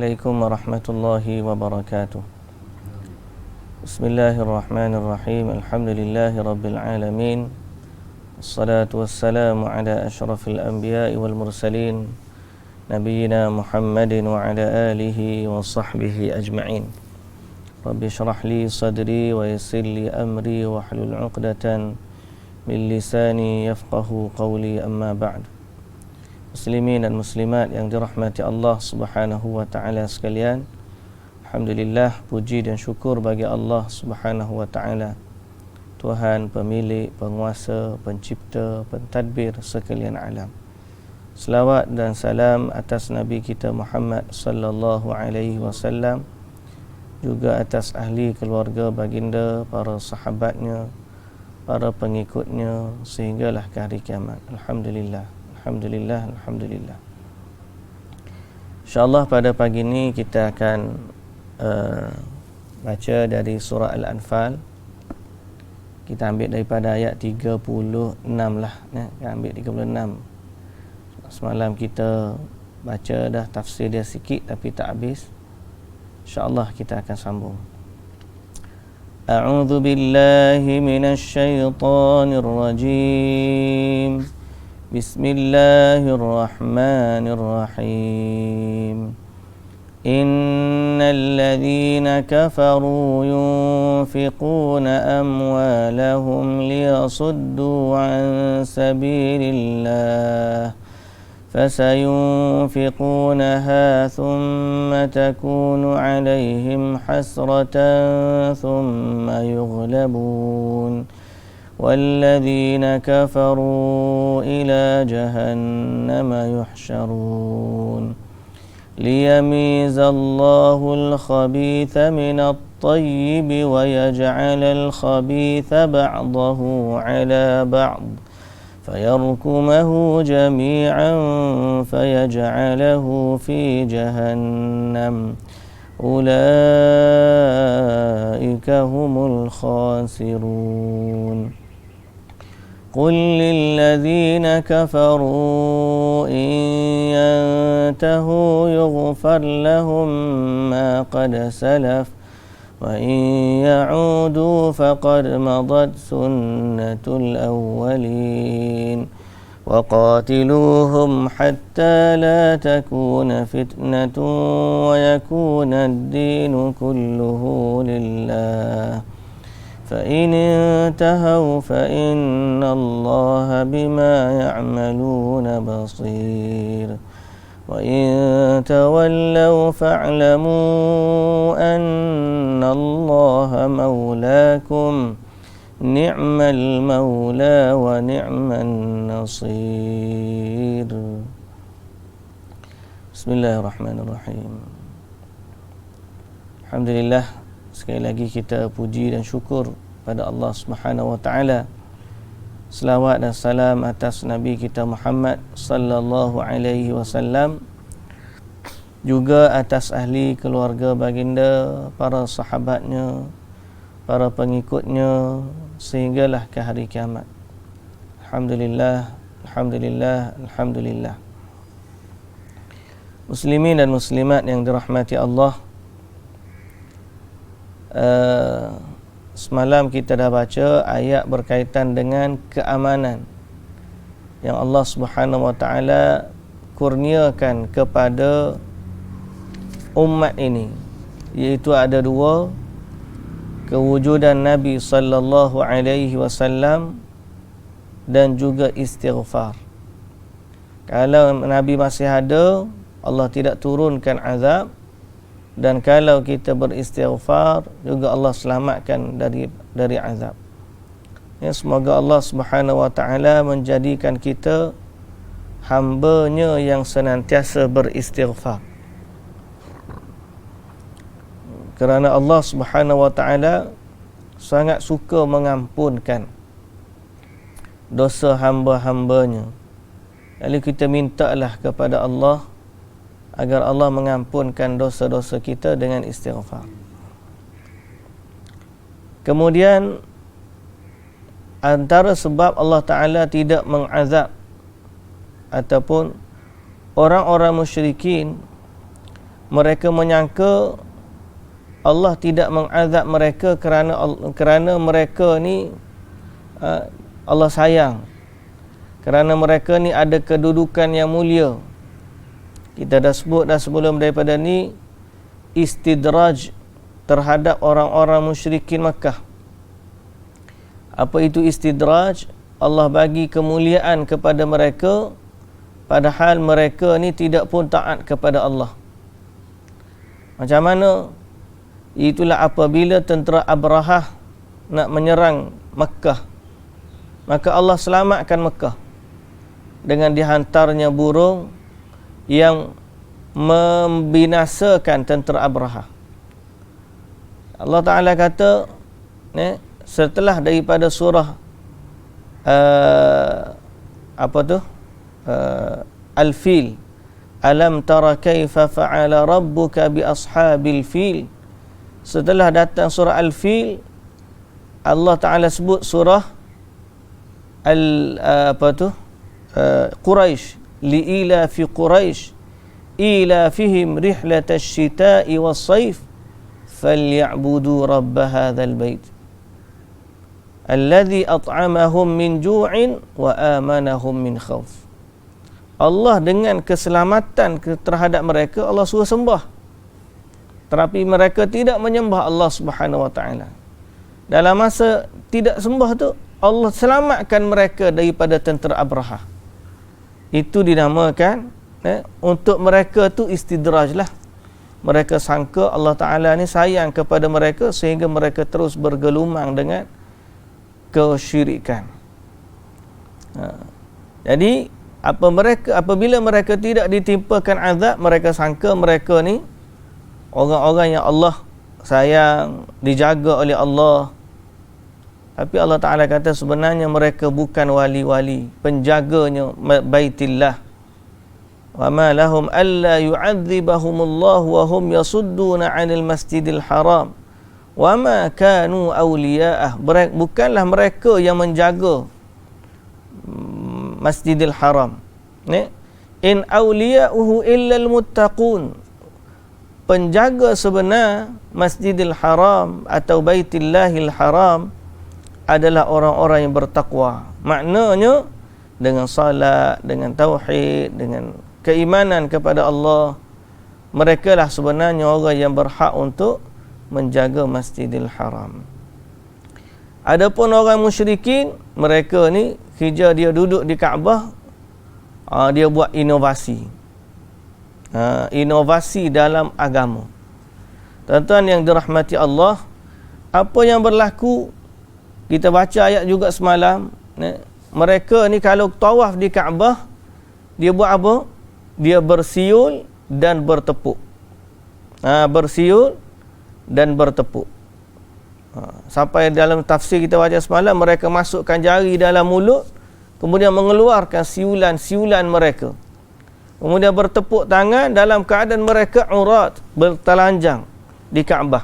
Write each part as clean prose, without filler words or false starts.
Assalamualaikum warahmatullahi wabarakatuh. Bismillahirrahmanirrahim. Alhamdulillahi rabbil alamin. Wassalatu wassalamu ala asyrafil anbiya'i wal mursalin Nabiyyina Muhammadin wa ala alihi wa sahbihi ajma'in. Rabbi syrah li sadri wa yassir li amri wa hlul 'uqdatan min lisani yafqahu qawli, amma ba'd. Muslimin dan muslimat yang dirahmati Allah Subhanahu wa taala sekalian, alhamdulillah, puji dan syukur bagi Allah Subhanahu wa taala, Tuhan pemilik, penguasa, pencipta, pentadbir sekalian alam. Selawat dan salam atas Nabi kita Muhammad sallallahu alaihi wasallam, juga atas ahli keluarga baginda, para sahabatnya, para pengikutnya sehinggalah ke hari kiamat. Alhamdulillah. Alhamdulillah, Alhamdulillah. InsyaAllah pada pagi ini kita akan baca dari surah Al-Anfal. Kita ambil daripada ayat 36 lah, kita ambil 36. Semalam kita baca dah tafsir dia sikit tapi tak habis. InsyaAllah kita akan sambung. A'udzu billahi minasy syaithanir rajim. Bismillahirrahmanirrahim. Innal ladzina kafaru yunfiquna amwalahum liyasuddu an sabilillah fasayunfiqunaha thumma takunu alaihim hasratan thumma yughlabun والذين كفروا إلى جهنم يحشرون ليميز الله الخبيث من الطيب ويجعل الخبيث بعضه على بعض فيركمه جميعا فيجعله في جهنم أولئك هم الخاسرون قل للذين كفروا إن ينتهوا يغفر لهم ما قد سلف وإن يعودوا فقد مضت سنة الأولين وقاتلوهم حتى لا تكون فتنة ويكون الدين كله لله فإن انتهوا فإن الله بما يعملون بصير وإن تولوا فاعلموا أن الله مولاكم نعم المولى ونعم النصير. Bismillahirrahmanirrahim. Alhamdulillah, sekali lagi kita puji dan syukur pada Allah Subhanahu wa taala. Selawat dan salam atas Nabi kita Muhammad sallallahu alaihi wasallam, juga atas ahli keluarga baginda, para sahabatnya, para pengikutnya sehinggalah ke hari kiamat. Alhamdulillah, Alhamdulillah, Alhamdulillah. Muslimin dan muslimat yang dirahmati Allah, semalam kita dah baca ayat berkaitan dengan keamanan yang Allah Subhanahu wa taala kurniakan kepada umat ini, iaitu ada dua: kewujudan Nabi sallallahu alaihi wasallam dan juga istighfar. Kalau Nabi masih ada, Allah tidak turunkan azab, dan kalau kita beristighfar juga Allah selamatkan dari azab. Ya, semoga Allah Subhanahu wa taala menjadikan kita hamba-Nya yang senantiasa beristighfar. Kerana Allah Subhanahu wa taala sangat suka mengampunkan dosa hamba-hambanya. Lalu kita mintalah kepada Allah agar Allah mengampunkan dosa-dosa kita dengan istighfar. Kemudian antara sebab Allah Ta'ala tidak mengazab ataupun orang-orang musyrikin mereka menyangka Allah tidak mengazab mereka kerana mereka ni Allah sayang, kerana mereka ni ada kedudukan yang mulia. Kita dah sebut dah sebelum daripada ni, istidraj terhadap orang-orang musyrikin Makkah. Apa itu istidraj? Allah bagi kemuliaan kepada mereka padahal mereka ni tidak pun taat kepada Allah. Macam mana? Itulah apabila tentera Abrahah nak menyerang Makkah, maka Allah selamatkan Makkah dengan dihantarnya burung yang membinasakan tentera Abrahah. Allah Ta'ala kata, setelah daripada surah Al-Fil, alam tara kaifa fa'ala rabbuka bi ashabil fil. Setelah datang surah Al-Fil, Allah Ta'ala sebut surah Quraisy, li'ila fi Quraisy ila fihim rihlatash shita'i was-sayf falyabudu rabb hadzal bait alladhi at'amahum min ju'in wa amanahum min khauf. Allah dengan keselamatan terhadap mereka, Allah suruh sembah, tetapi mereka tidak menyembah Allah Subhanahu wa taala. Dalam masa tidak sembah tu, Allah selamatkan mereka daripada tentera Abrahah. Itu dinamakan untuk mereka tu istidraj lah. Mereka sangka Allah Ta'ala ni sayang kepada mereka sehingga mereka terus bergelumang dengan kesyirikan. Jadi apabila mereka tidak ditimpakan azab, mereka sangka mereka ni orang-orang yang Allah sayang, dijaga oleh Allah. Tapi Allah Ta'ala kata sebenarnya mereka bukan wali-wali, penjaganya Baitillah. Wa ma lahum alla yu'adzibahumullah wa hum yasudduna 'anil masjidil haram wa ma kanu awliya'ah. Bukanlah mereka yang menjaga Masjidil Haram. In awliya'uhu illal muttaqun. Penjaga sebenar Masjidil Haram atau Baitillahil Haram adalah orang-orang yang bertakwa. Maknanya dengan salat, dengan tauhid, dengan keimanan kepada Allah, mereka lah sebenarnya orang yang berhak untuk menjaga Masjidil Haram. Adapun orang musyrikin, mereka ni kerja dia duduk di Kaabah, dia buat inovasi. Inovasi dalam agama. Tuan-tuan yang dirahmati Allah, apa yang berlaku, kita baca ayat juga semalam, mereka ni kalau tawaf di Kaabah, dia buat apa? Dia bersiul dan bertepuk. Bersiul dan bertepuk. Sampai dalam tafsir kita baca semalam, mereka masukkan jari dalam mulut, kemudian mengeluarkan siulan-siulan mereka. Kemudian bertepuk tangan dalam keadaan mereka urat, bertelanjang di Kaabah.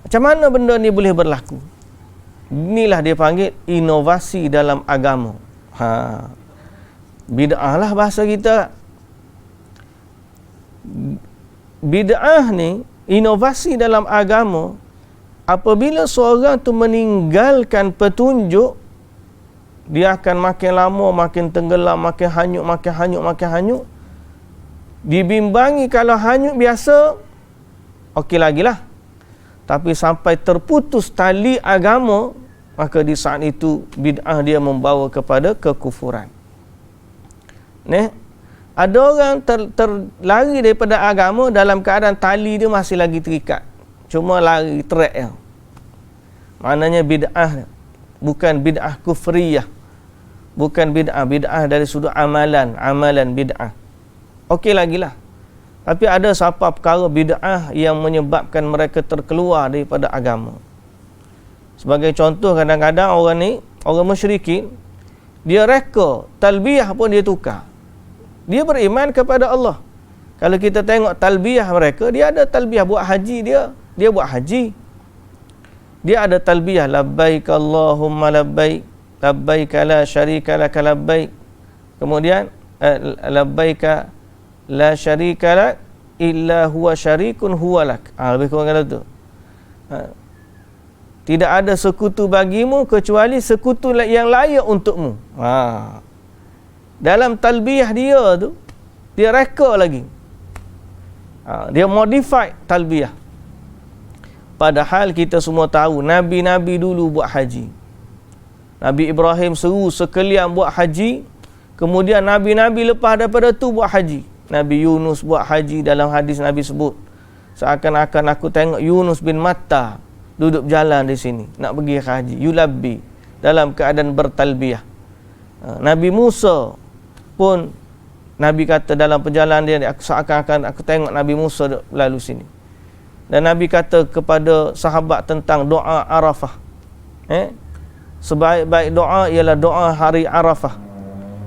Macam mana benda ni boleh berlaku? Inilah dia panggil inovasi dalam agama. Bid'ah lah bahasa kita. Bid'ah ni, inovasi dalam agama, apabila seorang tu meninggalkan petunjuk, dia akan makin lama makin tenggelam, makin hanyut. Dibimbangi kalau hanyut biasa, okey lagi lah. Tapi sampai terputus tali agama, maka di saat itu bid'ah dia membawa kepada kekufuran. Ada orang terlari daripada agama dalam keadaan tali dia masih lagi terikat, cuma lari track dia. Maknanya bid'ah bukan bid'ah kufriyah, bukan bid'ah dari sudut amalan bid'ah. Okey lagi lah. Tapi ada siapa perkara bid'ah yang menyebabkan mereka terkeluar daripada agama. Sebagai contoh, kadang-kadang orang musyrikin, dia reka talbiyah pun dia tukar. Dia beriman kepada Allah. Kalau kita tengok talbiyah mereka, dia ada talbiyah buat haji dia buat haji. Dia ada talbiyah labbaik Allahumma labbaik, labbaik la syarika laka labbaik. Kemudian labbaik la syarika lak illa huwa syarikun huwalak. Lebih kurang kata tu. Tidak ada sekutu bagimu kecuali sekutu yang layak untukmu. Dalam talbiyah dia tu, dia reka lagi. Dia modify talbiyah. Padahal kita semua tahu Nabi-Nabi dulu buat haji. Nabi Ibrahim seru sekalian buat haji. Kemudian Nabi-Nabi lepas daripada tu buat haji. Nabi Yunus buat haji, dalam hadis Nabi sebut, seakan-akan aku tengok Yunus bin Matta duduk berjalan di sini nak pergi haji, yulabbi, dalam keadaan bertalbiyah. Nabi Musa pun Nabi kata dalam perjalanan dia, seakan-akan aku tengok Nabi Musa lalu sini. Dan Nabi kata kepada sahabat tentang doa Arafah. Sebaik-baik doa ialah doa hari Arafah.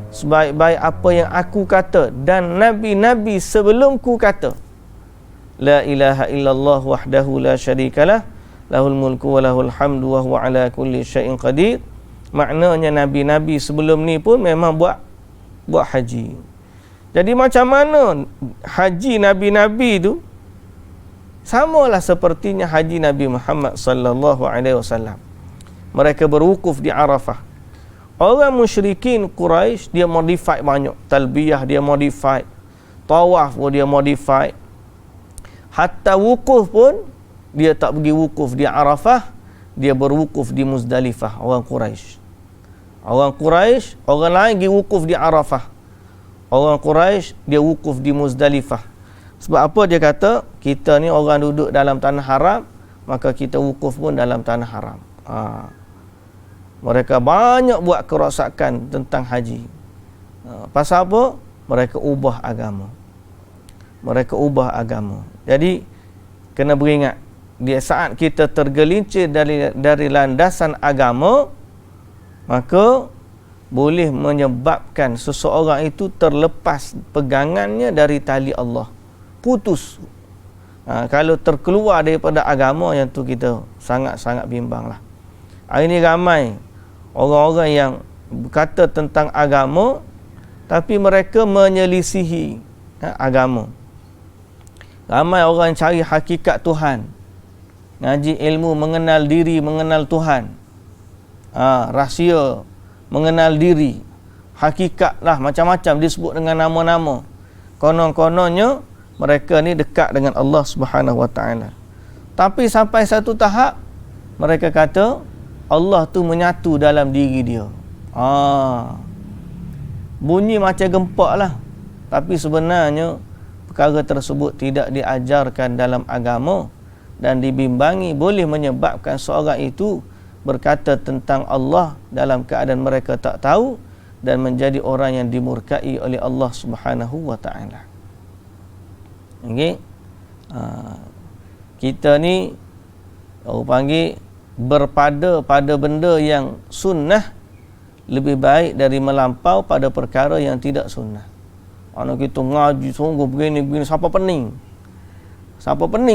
Sebaik-baik apa yang aku kata dan Nabi-Nabi sebelumku kata. La ilaha illallah wahdahu la syarikalah, lahul mulku wa lahul hamdu wa huwa ala kulli syai'in qadir. Maknanya Nabi-Nabi sebelum ni pun memang buat haji. Jadi macam mana haji Nabi-Nabi tu samalah sepertinya haji Nabi Muhammad sallallahu alaihi wasallam. Mereka berwukuf di Arafah. Orang musyrikin Quraisy dia modify banyak. Talbiyah dia modify. Tawaf pun dia modify. Hatta wukuf pun dia tak pergi wukuf di Arafah, dia berwukuf di Muzdalifah. Orang Quraisy. Orang lain pergi wukuf di Arafah. Orang Quraisy dia wukuf di Muzdalifah. Sebab apa dia kata? Kita ni orang duduk dalam tanah haram, maka kita wukuf pun dalam tanah haram. Mereka banyak buat kerosakan tentang haji. Pasal apa? Mereka ubah agama. Jadi kena beringat, di saat kita tergelincir dari landasan agama, maka boleh menyebabkan seseorang itu terlepas pegangannya dari tali Allah, putus. Kalau terkeluar daripada agama, yang tu kita sangat-sangat bimbanglah. Hari ini ramai orang-orang yang berkata tentang agama tapi mereka menyelisihi agama. Ramai orang cari hakikat Tuhan, ngaji ilmu mengenal diri, mengenal Tuhan, rahsia mengenal diri, hakikat lah, macam-macam disebut dengan nama-nama. Konon-kononnya mereka ni dekat dengan Allah Subhanahu Wa Taala. Tapi sampai satu tahap mereka kata Allah tu menyatu dalam diri dia. Bunyi macam gempak lah. Tapi sebenarnya perkara tersebut tidak diajarkan dalam agama dan dibimbangi boleh menyebabkan seorang itu berkata tentang Allah dalam keadaan mereka tak tahu dan menjadi orang yang dimurkai oleh Allah Subhanahu Wa Taala. Okey. Kita ni orang panggil berpada pada benda yang sunnah lebih baik dari melampau pada perkara yang tidak sunnah. Anak kita ngaji sungguh begini siapa pening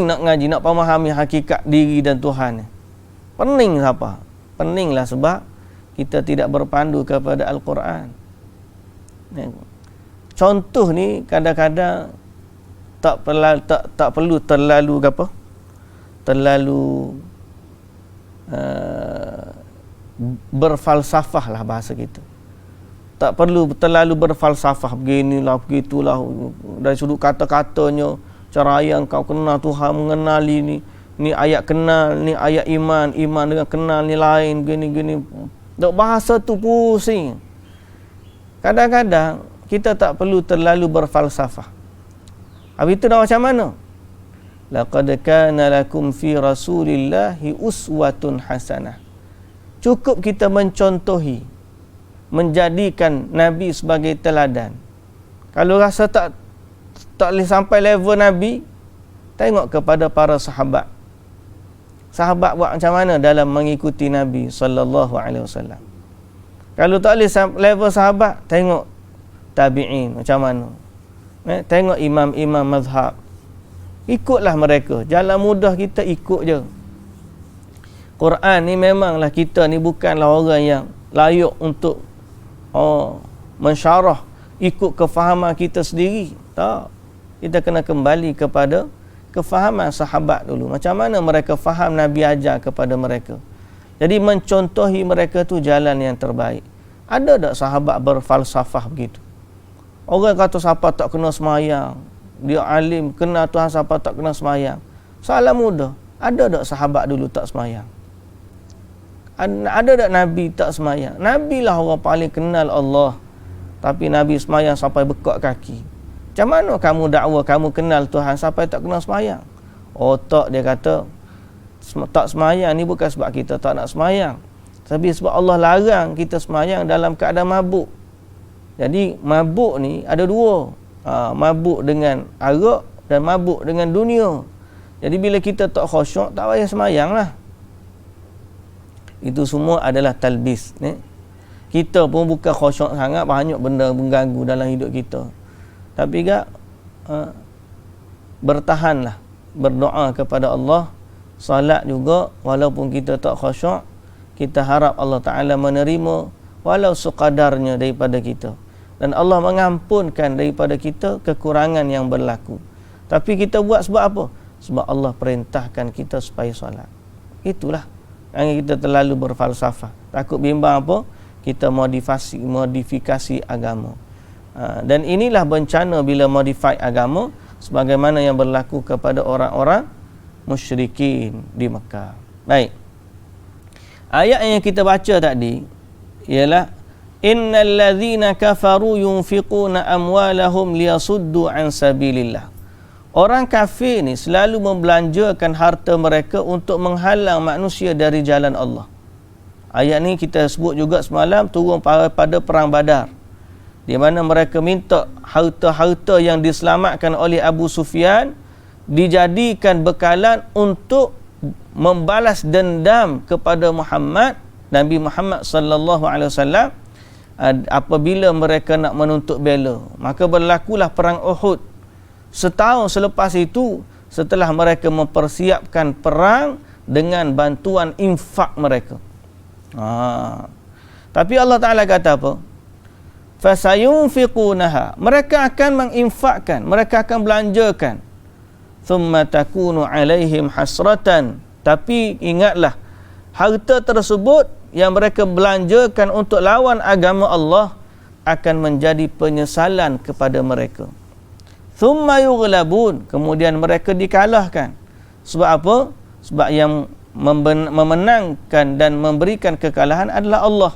nak ngaji, nak memahami hakikat diri dan Tuhan. Pening siapa? Peninglah sebab kita tidak berpandu kepada Al-Quran. Contoh ni kadang-kadang tak perlu terlalu berfalsafah lah bahasa kita. Tak perlu terlalu berfalsafah beginilah begitulah dari sudut kata-katanya, cara yang kau kenal Tuhan, mengenali ni ayat kenal, ni ayat iman dengan kenal ni lain, gini dok bahasa tu pusing. Kadang-kadang kita tak perlu terlalu berfalsafah. Habis itu dah macam mana? Laqad kana lakum fi Rasulillahi uswatun hasanah. Cukup kita mencontohi, menjadikan Nabi sebagai teladan. Kalau rasa tak boleh sampai level Nabi, tengok kepada para sahabat. Sahabat buat macam mana dalam mengikuti Nabi sallallahu alaihi wasallam. Kalau tak boleh level sahabat, tengok tabi'in macam mana. Tengok imam-imam mazhab. Ikutlah mereka. Jalan mudah kita ikut je. Quran ni memanglah kita ni bukanlah orang yang layak untuk mensyarah ikut kefahaman kita sendiri. Tak. Kita kena kembali kepada kefahaman sahabat dulu. Macam mana mereka faham Nabi ajar kepada mereka. Jadi mencontohi mereka tu jalan yang terbaik. Ada tak sahabat berfalsafah begitu? Orang kata siapa tak kena semayang, dia alim, kena Tuhan, siapa tak kena semayang. Soalan mudah. Ada tak sahabat dulu tak semayang? Ada tak Nabi tak semayang? Nabi lah orang paling kenal Allah. Tapi Nabi semayang sampai bekak kaki. Macam mana kamu dakwa kamu kenal Tuhan sampai tak kena semayang? Tak, dia kata tak semayang ni bukan sebab kita tak nak semayang, tapi sebab Allah larang kita semayang dalam keadaan mabuk. Jadi mabuk ni ada dua, mabuk dengan arak dan mabuk dengan dunia. Jadi bila kita tak khusyuk, tak payah semayang lah. Itu semua adalah talbis ni. Kita pun bukan khusyuk sangat, banyak benda mengganggu dalam hidup kita. Tapi bertahanlah, berdoa kepada Allah, salat juga, walaupun kita tak khusyuk, kita harap Allah Ta'ala menerima walau sekadarnya daripada kita. Dan Allah mengampunkan daripada kita kekurangan yang berlaku. Tapi kita buat sebab apa? Sebab Allah perintahkan kita supaya salat. Itulah. Jangan kita terlalu berfalsafah. Takut bimbang apa? Kita modifikasi agama. Dan inilah bencana bila modify agama, sebagaimana yang berlaku kepada orang-orang musyrikin di Mekah. Baik. Ayat yang kita baca tadi ialah innal ladzina kafaru yunfiquna amwalahum liyasuddu an sabilillah. Orang kafir ni selalu membelanjakan harta mereka untuk menghalang manusia dari jalan Allah. Ayat ni kita sebut juga semalam turun pada perang Badar, di mana mereka minta harta-harta yang diselamatkan oleh Abu Sufyan dijadikan bekalan untuk membalas dendam kepada Nabi Muhammad sallallahu alaihi wasallam apabila mereka nak menuntut bela. Maka berlakulah perang Uhud. Setahun selepas itu, setelah mereka mempersiapkan perang dengan bantuan infak mereka. Tapi Allah Ta'ala kata apa? Fasayunfiqunaha. Mereka akan menginfakkan, mereka akan belanjakan. Thumma takunu alaihim hasratan. Tapi ingatlah, harta tersebut yang mereka belanjakan untuk lawan agama Allah akan menjadi penyesalan kepada mereka. Thumma yughlabun. Kemudian mereka dikalahkan. Sebab apa? Sebab yang memenangkan dan memberikan kekalahan adalah Allah.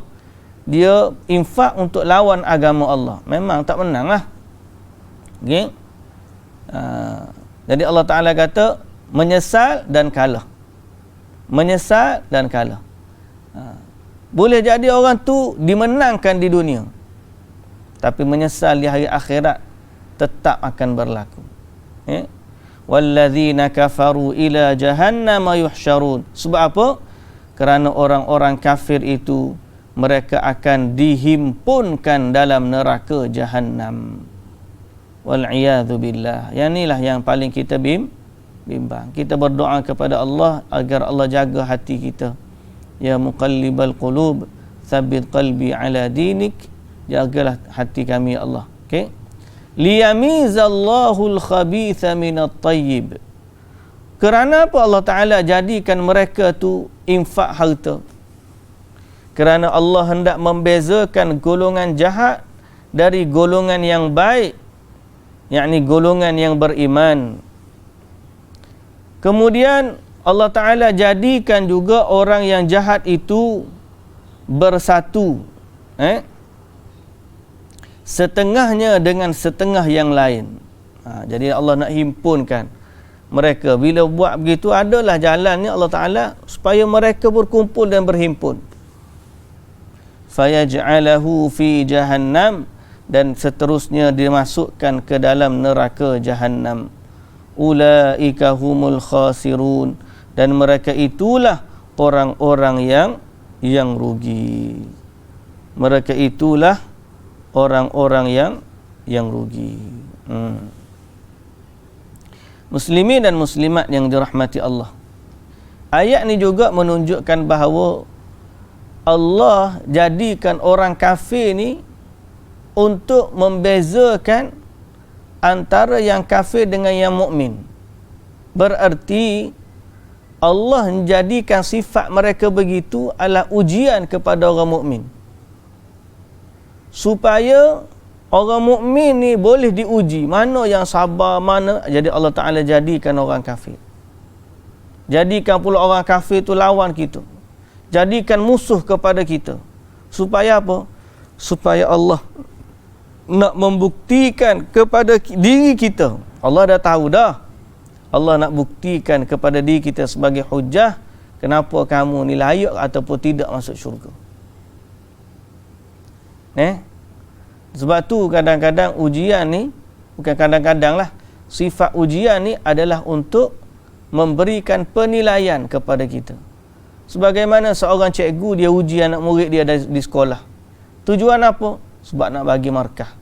Dia infak untuk lawan agama Allah. Memang tak menang lah. Okay? Jadi Allah Ta'ala kata menyesal dan kalah. Menyesal dan kalah. Boleh jadi orang tu dimenangkan di dunia, tapi menyesal di hari akhirat tetap akan berlaku. Walladzina kafaru ila jahannam yuhsyarun. Sebab apa? Kerana orang-orang kafir itu mereka akan dihimpunkan dalam neraka jahannam. Wal'iyadhu billah. Yang inilah yang paling kita bimbang. Kita berdoa kepada Allah agar Allah jaga hati kita. Ya muqallibal qulub, tsabbit qalbi ala dinik. Jagalah hati kami ya Allah. Okey. Liyamizallahu al-khabitha minat tayyib. Kerana apa Allah Ta'ala jadikan mereka tu infak harta? Kerana Allah hendak membezakan golongan jahat dari golongan yang baik, yakni golongan yang beriman. Kemudian Allah Ta'ala jadikan juga orang yang jahat itu bersatu, setengahnya dengan setengah yang lain. Jadi Allah nak himpunkan mereka. Bila buat begitu, adalah jalannya Allah Ta'ala supaya mereka berkumpul dan berhimpun. Fayaj'alahu fi jahannam. Dan seterusnya dimasukkan ke dalam neraka jahannam. Ulaika humul khasirun. Dan mereka itulah orang-orang yang rugi. Mereka itulah orang-orang yang rugi. Muslimin dan muslimat yang dirahmati Allah. Ayat ni juga menunjukkan bahawa Allah jadikan orang kafir ni untuk membezakan antara yang kafir dengan yang mukmin. Berarti Allah menjadikan sifat mereka begitu adalah ujian kepada orang mukmin. Supaya orang mukmin ni boleh diuji, mana yang sabar, mana. Jadi Allah Ta'ala jadikan orang kafir. Jadikan pula orang kafir tu lawan kita. Jadikan musuh kepada kita. Supaya apa? Supaya Allah nak membuktikan kepada diri kita. Allah dah tahu dah. Allah nak buktikan kepada diri kita sebagai hujah kenapa kamu ni layak ataupun tidak masuk syurga. Sebab tu kadang-kadang ujian ni, bukan kadang-kadang lah, sifat ujian ni adalah untuk memberikan penilaian kepada kita. Sebagaimana seorang cikgu dia uji anak murid dia di sekolah. Tujuan apa? Sebab nak bagi markah.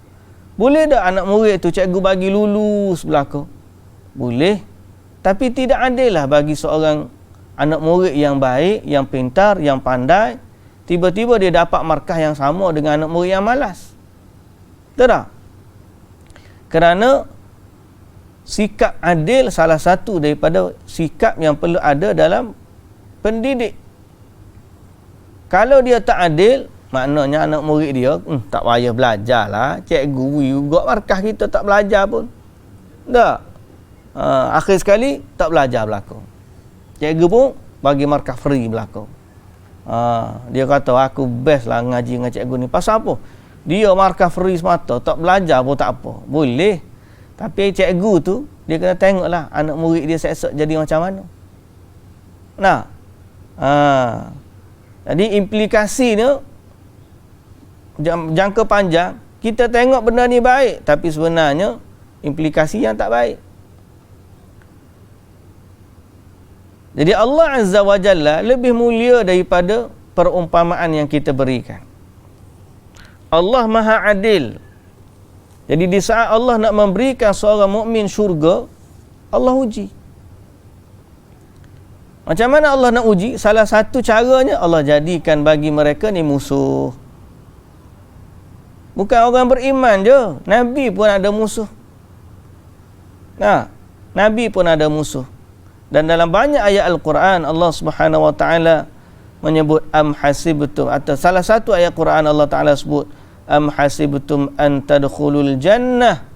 Boleh tak anak murid tu cikgu bagi lulus belaka? Boleh. Tapi tidak adil lah bagi seorang anak murid yang baik, yang pintar, yang pandai, tiba-tiba dia dapat markah yang sama dengan anak murid yang malas. Betul tak? Kerana sikap adil salah satu daripada sikap yang perlu ada dalam pendidik. Kalau dia tak adil, maknanya anak murid dia tak payah belajar lah. Cikgu juga markah kita tak belajar pun. Tak. Akhir sekali tak belajar belakang. Cikgu pun bagi markah free belakang. Dia kata aku best lah ngaji dengan cikgu ni. Pasal apa? Dia markah free semata, tak belajar pun tak apa. Boleh. Tapi cikgu tu dia kena tengoklah anak murid dia esok jadi macam mana. Nah. Jadi implikasi ni jangka panjang, kita tengok benda ni baik tapi sebenarnya implikasi yang tak baik. Jadi Allah Azza wa Jalla lebih mulia daripada perumpamaan yang kita berikan. Allah Maha Adil. Jadi di saat Allah nak memberikan seorang mukmin syurga, Allah uji. Macam mana Allah nak uji? Salah satu caranya Allah jadikan bagi mereka ni musuh. Bukan orang beriman je, Nabi pun ada musuh. Nabi pun ada musuh. Dan dalam banyak ayat Al-Quran Allah Subhanahu wa taala menyebut am hasibtum, atau salah satu ayat Quran Allah Taala sebut am hasibtum an tadkhulul jannah,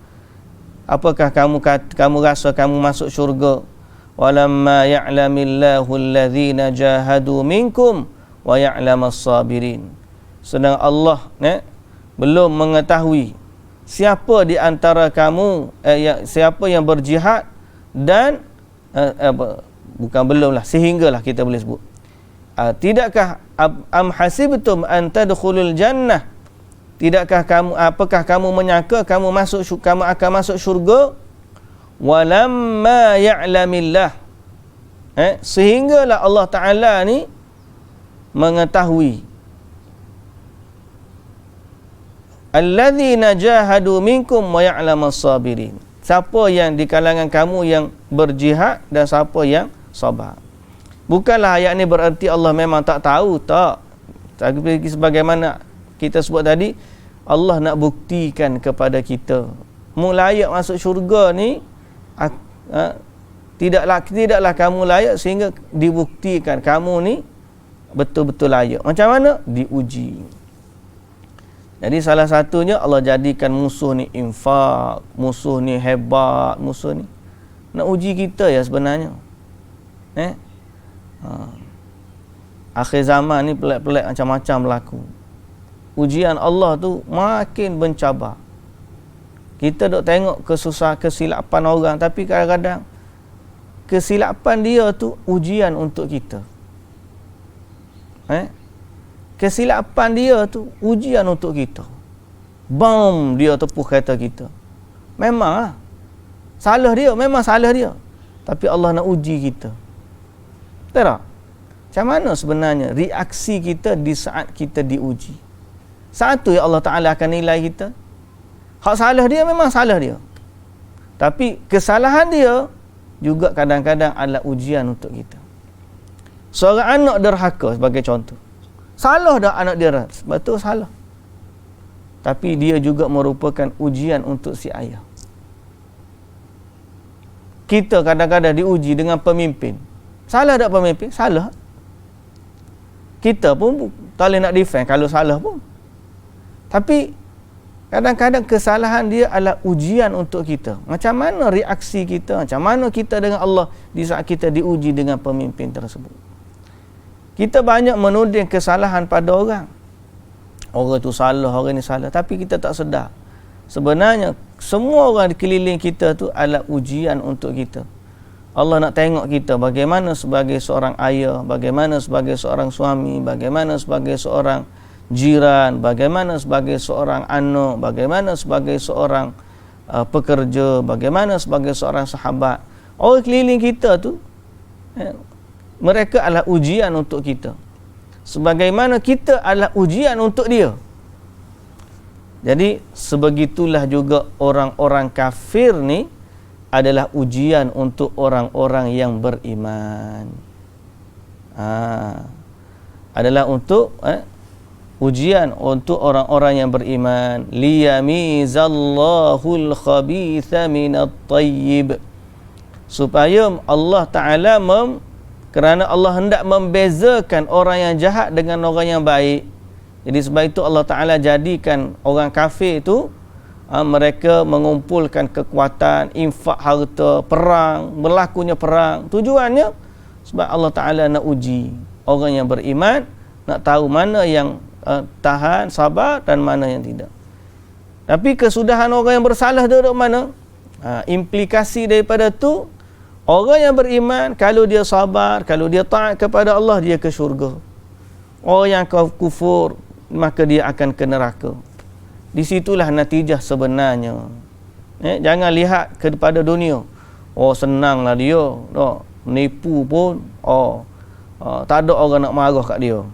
apakah kamu rasa kamu masuk syurga, walamma ya'lamillahu alladhina jahadu minkum wa ya'lamas sabirin, sedang Allah belum mengetahui siapa di antara kamu siapa yang berjihad dan bukan belumlah, sehinggalah kita boleh sebut. Tidakkah am hasibtum an tadkhulul jannah, tidakkah kamu, apakah kamu menyangka kamu akan masuk syurga, walamma ya'lamillah, sehinggalah Allah Ta'ala ni mengetahui alladzina jahadu minkum wa ya'lamas sabirin, siapa yang di kalangan kamu yang berjihad dan siapa yang sabar. Bukanlah ayat ni berarti Allah memang tak tahu, tak. Tapi sebagaimana kita sebut tadi, Allah nak buktikan kepada kita, mu layak masuk syurga ni, tidaklah kamu layak sehingga dibuktikan kamu ni betul-betul layak. Macam mana? Diuji. Jadi salah satunya Allah jadikan musuh ni infak, musuh ni hebat, musuh ni nak uji kita ya sebenarnya. Akhir zaman ni pelik-pelik macam-macam berlaku. Ujian Allah tu makin mencabar. Kita duk tengok kesilapan orang, tapi kadang-kadang kesilapan dia tu ujian untuk kita. Kesilapan dia tu ujian untuk kita. Bom dia tepuh kereta kita. Memang salah dia, memang salah dia. Tapi Allah nak uji kita. Betul tak? Macam mana sebenarnya reaksi kita di saat kita diuji? Satu ya Allah Ta'ala akan nilai kita. Hak salah dia memang salah dia. Tapi kesalahan dia juga kadang-kadang adalah ujian untuk kita. Seorang anak derhaka sebagai contoh. Salah dah anak dia, betul salah. Tapi dia juga merupakan ujian untuk si ayah. kita kadang-kadang diuji dengan pemimpin. Salah tak pemimpin? Salah. Kita pun tak boleh nak defend kalau salah pun. Tapi kadang-kadang kesalahan dia adalah ujian untuk kita. Macam mana reaksi kita, macam mana kita dengan Allah di saat kita diuji dengan pemimpin tersebut. Kita banyak menuding kesalahan pada orang. Orang tu salah, orang ni salah. Tapi kita tak sedar. Sebenarnya, semua orang di keliling kita tu adalah ujian untuk kita. Allah nak tengok kita bagaimana sebagai seorang ayah, bagaimana sebagai seorang suami, bagaimana sebagai seorang jiran, bagaimana sebagai seorang anak, bagaimana sebagai seorang pekerja, bagaimana sebagai seorang sahabat. Orang keliling kita tu, mereka adalah ujian untuk kita. Sebagaimana kita adalah ujian untuk dia. Jadi, sebegitulah juga orang-orang kafir ni adalah ujian untuk orang-orang yang beriman. Adalah untuk ujian untuk orang-orang yang beriman. Liyamizallahul khabitha minat tayyib. Supaya Allah Ta'ala kerana Allah hendak membezakan orang yang jahat dengan orang yang baik. Jadi sebab itu Allah Ta'ala jadikan orang kafir itu mereka mengumpulkan kekuatan, infak harta, perang, berlakunya perang. Tujuannya sebab Allah Ta'ala nak uji orang yang beriman, nak tahu mana yang tahan, sabar dan mana yang tidak. Tapi kesudahan orang yang bersalah duduk mana? Implikasi daripada tu, orang yang beriman, kalau dia sabar, kalau dia taat kepada Allah, dia ke syurga. Orang yang kufur, maka dia akan ke neraka. Di situlah natijah sebenarnya. Jangan lihat kepada dunia. Oh, senanglah dia. Oh, menipu pun. Tak ada orang nak marah kat dia.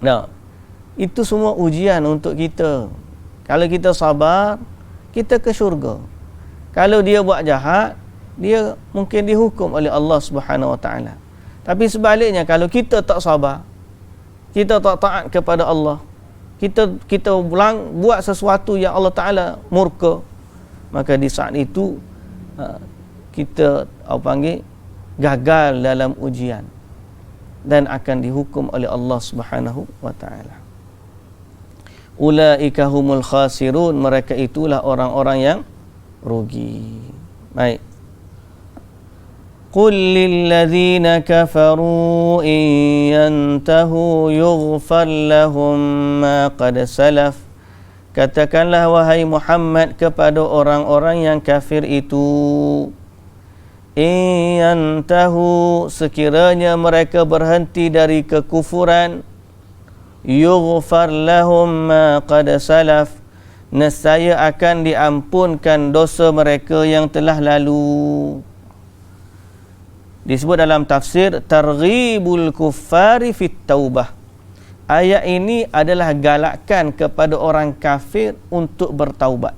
Nah, itu semua ujian untuk kita. Kalau kita sabar, kita ke syurga. Kalau dia buat jahat, dia mungkin dihukum oleh Allah Subhanahu Wa Taala. Tapi sebaliknya, kalau kita tak sabar, kita tak taat kepada Allah, kita buat sesuatu yang Allah Ta'ala murka, maka di saat itu kita gagal dalam ujian dan akan dihukum oleh Allah Subhanahu Wa Ta'ala. Ulaika humul khasirun, mereka itulah orang-orang yang rugi. Baik. Qul lilladzina kafaru in yantahu yughfar lahum ma qad salaf. Katakanlah wahai Muhammad kepada orang-orang yang kafir itu, in yantahu, sekiranya mereka berhenti dari kekufuran, yughfar lahum ma qad salaf, nescaya akan diampunkan dosa mereka yang telah lalu. Disebut dalam tafsir Targhibul Kuffari fit Taubah. Ayat ini adalah galakkan kepada orang kafir untuk bertaubat.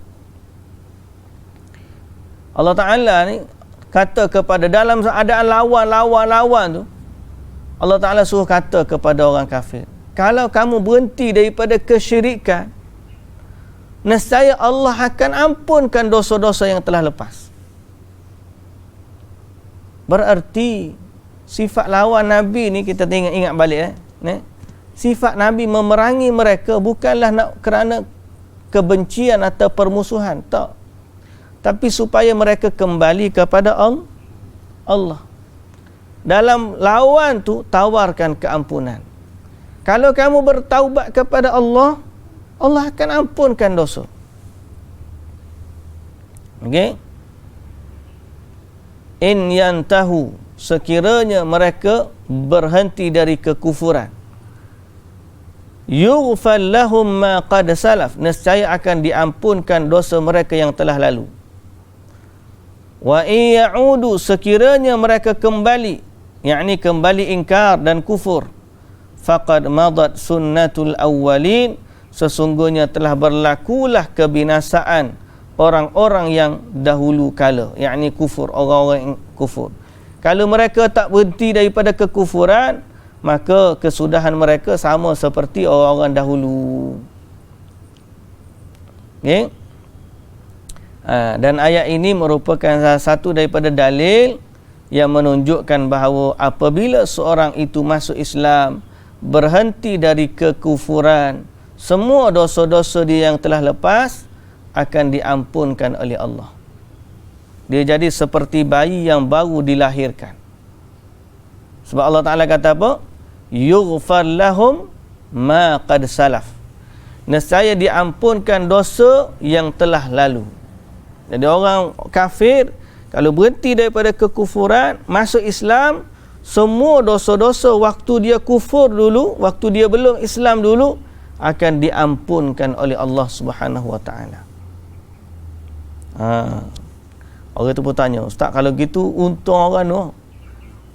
Allah Ta'ala ni kata kepada dalam keadaan lawan tu, Allah Ta'ala suruh kata kepada orang kafir, kalau kamu berhenti daripada kesyirikan, nescaya Allah akan ampunkan dosa-dosa yang telah lepas. Berarti sifat lawan Nabi ni kita ingat balik sifat Nabi memerangi mereka bukanlah nak kerana kebencian atau permusuhan, tak. Tapi supaya mereka kembali kepada Allah. Dalam lawan tu tawarkan keampunan. Kalau kamu bertaubat kepada Allah, Allah akan ampunkan dosa. Okey? In yantahu, sekiranya mereka berhenti dari kekufuran, yughfar lahum ma qad salaf, nescaya akan diampunkan dosa mereka yang telah lalu. Wa in ya'udu, sekiranya mereka kembali, yakni kembali ingkar dan kufur, faqad madat sunnatul awwalin, sesungguhnya telah berlakulah kebinasaan orang-orang yang dahulu kala, yakni kufur, orang-orang yang kufur. Kalau mereka tak berhenti daripada kekufuran, maka kesudahan mereka sama seperti orang-orang dahulu. Okay? Dan ayat ini merupakan salah satu daripada dalil yang menunjukkan bahawa apabila seorang itu masuk Islam, berhenti dari kekufuran, semua dosa-dosa dia yang telah lepas akan diampunkan oleh Allah. Dia jadi seperti bayi yang baru dilahirkan. Sebab Allah Ta'ala kata apa? Yughfar lahum ma qad salaf. Nescaya diampunkan dosa yang telah lalu. Jadi orang kafir kalau berhenti daripada kekufuran, masuk Islam, semua dosa-dosa waktu dia kufur dulu, waktu dia belum Islam dulu, akan diampunkan oleh Allah Subhanahu wa taala. Orang tu pun tanya, Ustaz, kalau gitu untung orang tu,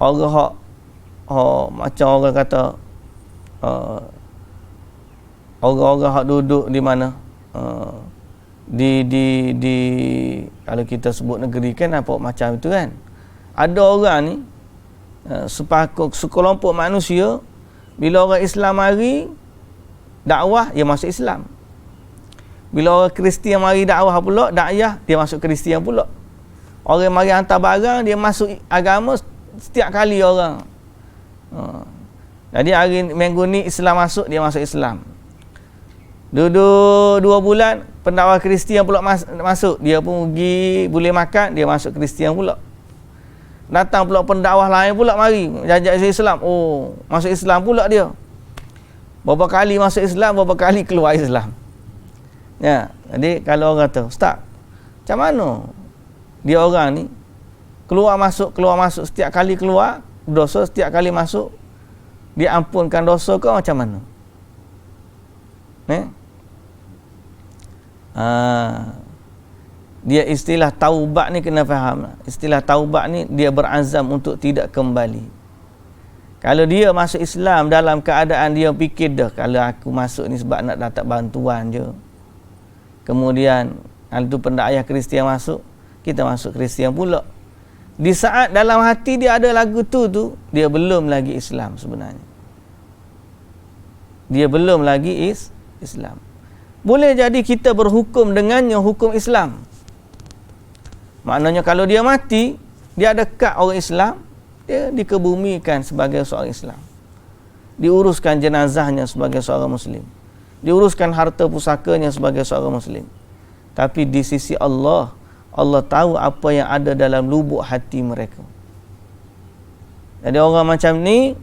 orang hak macam orang kata orang-orang hak duduk di mana, di kalau kita sebut negeri kan apa macam itu kan. Ada orang ni sekelompok manusia, bila orang Islam mari dakwah, dia masuk Islam. Bila orang Kristian mari dakwah pula, dakwah, dia masuk Kristian pula. Orang mari hantar barang, dia masuk agama setiap kali orang. Jadi hari minggu ni Islam masuk, dia masuk Islam. Duduk 2 bulan, pendakwah Kristian pula masuk, dia pun pergi boleh makan, dia masuk Kristian pula. Datang pula pendakwah lain pula mari jajak Islam, masuk Islam pula dia. Berapa kali masuk Islam, berapa kali keluar Islam. Ya, jadi kalau orang kata, Ustaz, macam mana dia orang ni keluar masuk setiap kali keluar dosa, setiap kali masuk diampunkan dosa ke macam mana? Dia istilah taubat ni kena faham. Istilah taubat ni dia berazam untuk tidak kembali. Kalau dia masuk Islam dalam keadaan dia fikir dah, kalau aku masuk ni sebab nak dapat bantuan je. Kemudian kalau tu pendakwah Kristian masuk, kita masuk Kristian pula. Di saat dalam hati dia ada lagu tu, dia belum lagi Islam sebenarnya. Dia belum lagi Islam. Boleh jadi kita berhukum dengannya hukum Islam. Maknanya kalau dia mati, dia ada kad orang Islam, dia dikebumikan sebagai seorang Islam. Diuruskan jenazahnya sebagai seorang Muslim. Diuruskan harta pusakanya sebagai seorang Muslim. Tapi di sisi Allah, Allah tahu apa yang ada dalam lubuk hati mereka. Jadi orang macam ni,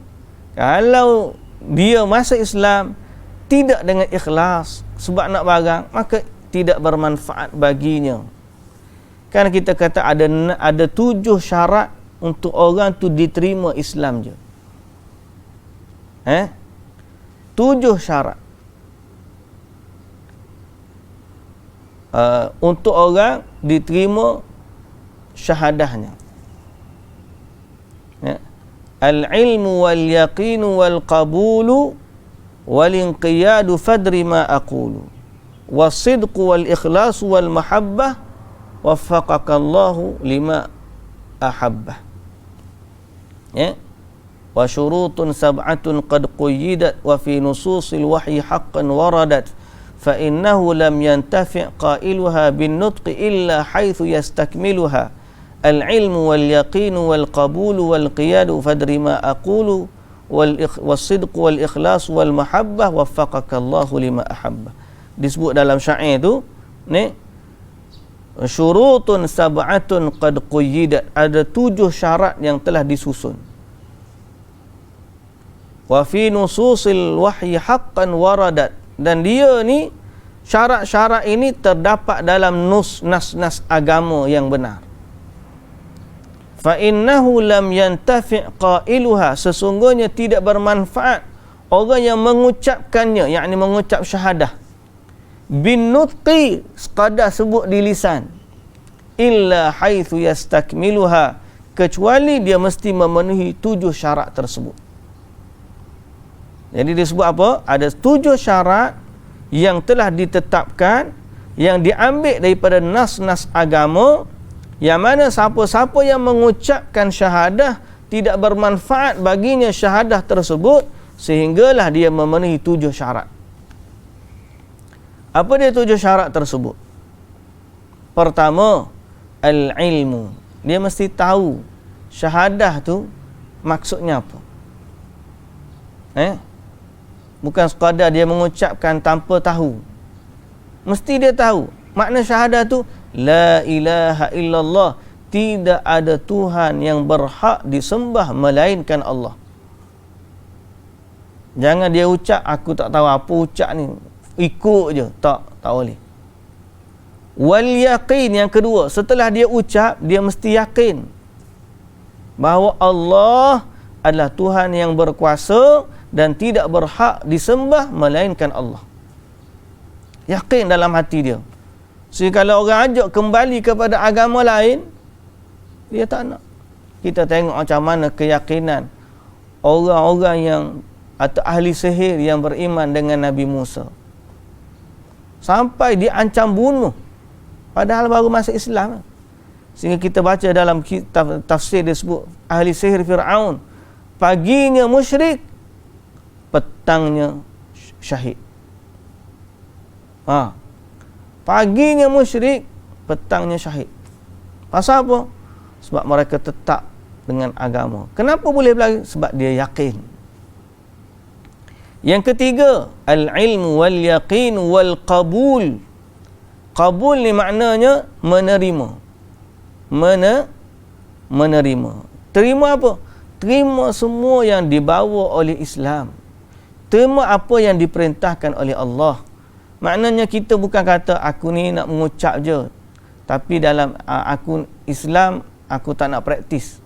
kalau dia masuk Islam tidak dengan ikhlas sebab nak barang, maka tidak bermanfaat baginya. Kan kita kata ada 7 syarat untuk orang tu diterima Islam je. 7 syarat untuk orang diterima syahadahnya. Al-ilmu wal yaqinu wal qabulu wal inqiyadu fadri ma aqulu was-sidqu wal ikhlasu wal mahabbah waffaqakallahu lima ahabbah. Wa syurutun sab'atun qad quyyidat wa fi nususil wahyi haqqan waradat fa innahu lam yantafi' qailuha bin nutqi illa haitsu yastakmiluha al-ilmu wal yaqinu wal qabulu wal qiyadu fadri ma aqulu was-sidqu wal ikhlasu wal mahabbah waffaqakallahu lima ahabbah. Disebut dalam syair tu syurutun sab'atun qad quyyidat, ada 7 syarat yang telah disusun. Wa fi nususil wahyi haqqan waradat, dan dia ni syarat-syarat ini terdapat dalam nas-nas agama yang benar. Fa innahu lam yantafi' qailuha, sesungguhnya tidak bermanfaat orang yang mengucapkannya, yakni mengucap syahadah bin nutqi, sekadar sebut di lisan, illa haitsu yastakmiluha, kecuali dia mesti memenuhi 7 syarat tersebut. Jadi disebut apa? Ada 7 syarat yang telah ditetapkan, yang diambil daripada nas-nas agama, yang mana siapa-siapa yang mengucapkan syahadah tidak bermanfaat baginya syahadah tersebut sehinggalah dia memenuhi 7 syarat. Apa dia 7 syarat tersebut? Pertama, al-ilmu. Dia mesti tahu syahadah tu maksudnya apa. Bukan sekadar dia mengucapkan tanpa tahu. Mesti dia tahu. Makna syahadah tu la ilaha illallah, tidak ada Tuhan yang berhak disembah melainkan Allah. Jangan dia ucap aku tak tahu apa ucap ni, ikut je. Tak boleh. Wal yaqin, yang kedua, setelah dia ucap, dia mesti yakin bahawa Allah adalah Tuhan yang berkuasa dan tidak berhak disembah melainkan Allah. Yakin dalam hati dia. Sehingga kalau orang ajak kembali kepada agama lain, dia tak nak. Kita tengok macam mana keyakinan orang-orang yang atau ahli sihir yang beriman dengan Nabi Musa. Sampai diancam bunuh. Padahal baru masuk Islam. Sehingga kita baca dalam kitab tafsir dia sebut ahli sihir Fir'aun, paginya musyrik, petangnya syahid. Paginya musyrik, petangnya syahid. Pasal apa? Sebab mereka tetap dengan agama. Kenapa boleh berlari? Sebab dia yakin. Yang ketiga, al-ilmu wal yaqin wal qabul. Qabul ni maknanya menerima. Menerima. Terima apa? Terima semua yang dibawa oleh Islam. Terima apa yang diperintahkan oleh Allah. Maknanya kita bukan kata aku ni nak mengucap je, tapi dalam aku Islam aku tak nak praktis.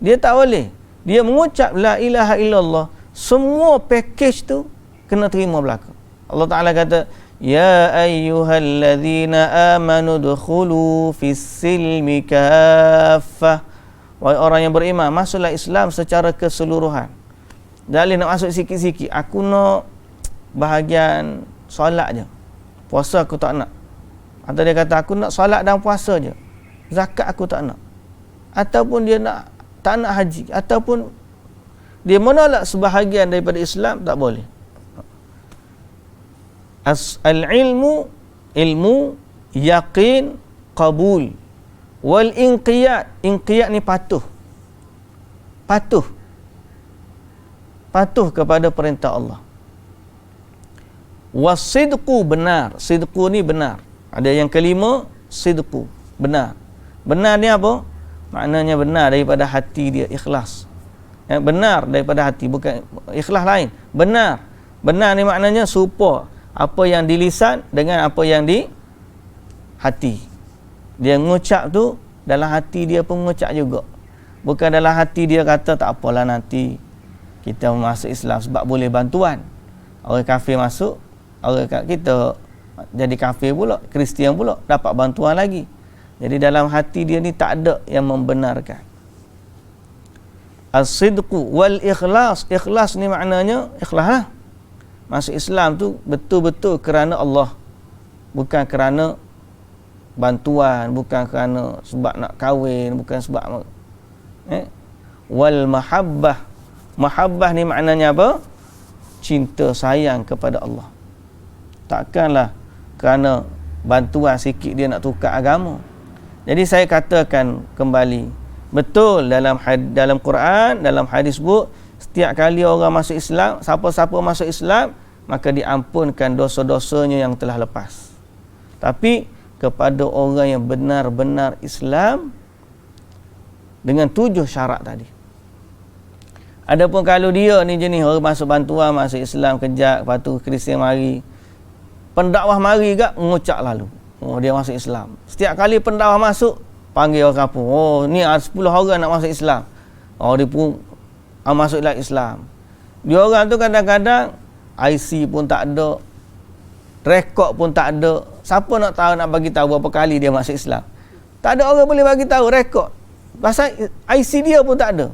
Dia tak boleh. Dia mengucap la ilaha illallah, semua package tu kena terima belaka. Allah Ta'ala kata, ya ayyuhalladzina amanu dukhulu fis-silmi kaffah. Wahai orang yang beriman, masuklah Islam secara keseluruhan. Dalil nak masuk sikit-sikit. Aku nak bahagian solat je, puasa aku tak nak. Atau dia kata aku nak solat dan puasa je, zakat aku tak nak. Ataupun dia tak nak haji, ataupun dia menolak sebahagian daripada Islam, tak boleh. Al-ilmu, ilmu, yaqin, qabul. Wal inqiyad, inqiyad ni patuh kepada perintah Allah. Wasidqu, benar. Sidqu ni benar. Ada yang kelima, sidqu, benar. Benar ni apa? Maknanya benar daripada hati dia, ikhlas. Benar daripada hati, bukan ikhlas lain. Benar ni maknanya serupa apa yang di lisan dengan apa yang di hati. Dia mengucap tu, dalam hati dia pun mengucap juga. Bukan dalam hati dia kata tak apalah nanti kita masuk Islam sebab boleh bantuan. Orang kafir masuk, orang kita jadi kafir pula, Kristian pula, dapat bantuan lagi. Jadi dalam hati dia ni tak ada yang membenarkan. As-sidqu wal ikhlas. Ikhlas ni maknanya ikhlas lah. Masuk Islam tu betul-betul kerana Allah, bukan kerana bantuan, bukan kerana sebab nak kahwin, bukan sebab wal mahabbah. Mahabbah ni maknanya apa? Cinta sayang kepada Allah. Takkanlah kerana bantuan sikit dia nak tukar agama. Jadi saya katakan kembali, betul dalam Quran, dalam hadis sebut, setiap kali orang masuk Islam, siapa-siapa masuk Islam, maka diampunkan dosa-dosanya yang telah lepas. Tapi kepada orang yang benar-benar Islam dengan 7 syarat tadi. Adapun kalau dia ni jenis orang masuk bantuan, masuk Islam kejap, lepas tu Kristian mari, pendakwah mari gak mengucap lalu, dia masuk Islam. Setiap kali pendakwah masuk, panggil orang kampung, ni 10 orang nak masuk Islam, dia pun masuklah Islam. Dia orang tu kadang-kadang IC pun tak ada, rekod pun tak ada. Siapa nak tahu, nak bagi tahu berapa kali dia masuk Islam? Tak ada orang boleh bagi tahu rekod. Pasal IC dia pun tak ada.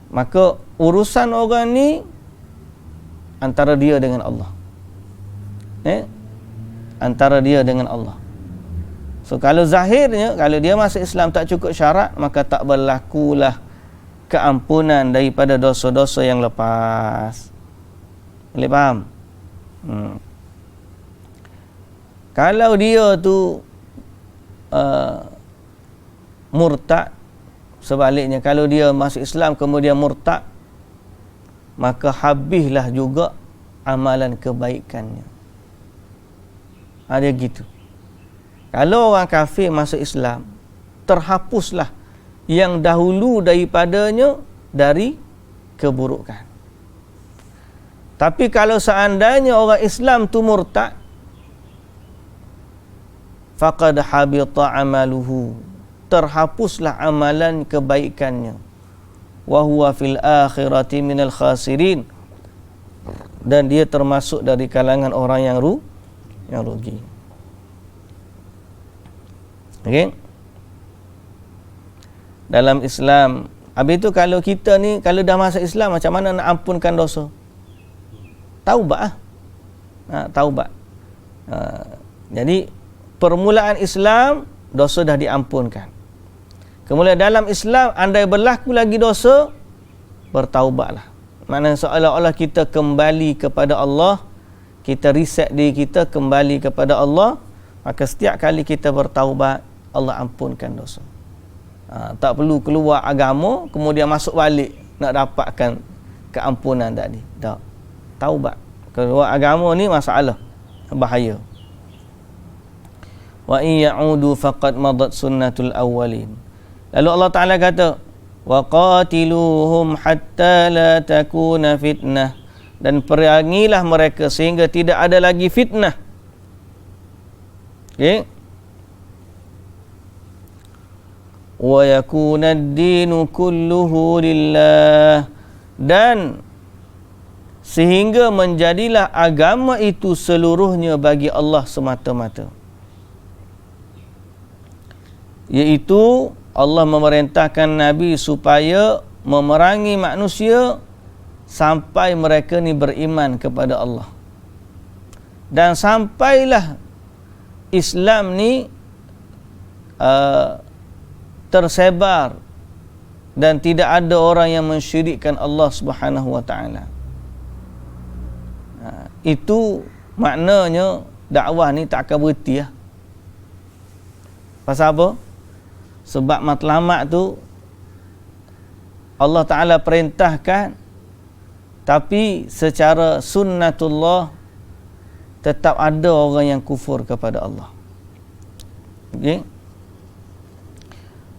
Maka urusan orang ni antara dia dengan Allah. Antara dia dengan Allah. So kalau zahirnya, kalau dia masuk Islam tak cukup syarat, maka tak berlakulah keampunan daripada dosa-dosa yang lepas. Boleh faham? Kalau dia tu murtad, sebaliknya kalau dia masuk Islam kemudian murtad, maka habislah juga amalan kebaikannya. Ada gitu. Kalau orang kafir masuk Islam, terhapuslah yang dahulu daripadanya dari keburukan. Tapi kalau seandainya orang Islam tu murtad, faqad habita amaluhu, terhapuslah amalan kebaikannya. Wa huwa fil akhirati minal khasirin, dan dia termasuk dari kalangan orang yang rugi. Okey. Dalam Islam, habis itu kalau kita ni kalau dah masuk Islam, macam mana nak ampunkan dosa? Taubat. Taubat. Jadi permulaan Islam, dosa dah diampunkan. Kemudian dalam Islam, andai berlaku lagi dosa, bertaubatlah. Maknanya seolah-olah kita kembali kepada Allah, kita reset diri kita kembali kepada Allah, maka setiap kali kita bertaubat, Allah ampunkan dosa. Tak perlu keluar agama kemudian masuk balik nak dapatkan keampunan tadi. Tak. Taubat. Keluar agama ni masalah, bahaya. Wa in ya'udu faqad madat sunnatul awwalin. Lalu Allah Taala kata, wa qatiluhum hatta la takuna fitnah, dan perangilah mereka sehingga tidak ada lagi fitnah. Okey. Wa yakuna ad-dinu kulluhu lillah, dan sehingga menjadilah agama itu seluruhnya bagi Allah semata-mata. Iaitu Allah memerintahkan Nabi supaya memerangi manusia sampai mereka ni beriman kepada Allah. Dan sampailah Islam ni tersebar dan tidak ada orang yang mensyirikkan Allah Subhanahu wa taala. Itu maknanya dakwah ni tak akan berhenti lah. Pasal apa? Sebab matlamat tu Allah Ta'ala perintahkan, tapi secara sunnatullah tetap ada orang yang kufur kepada Allah. Okay?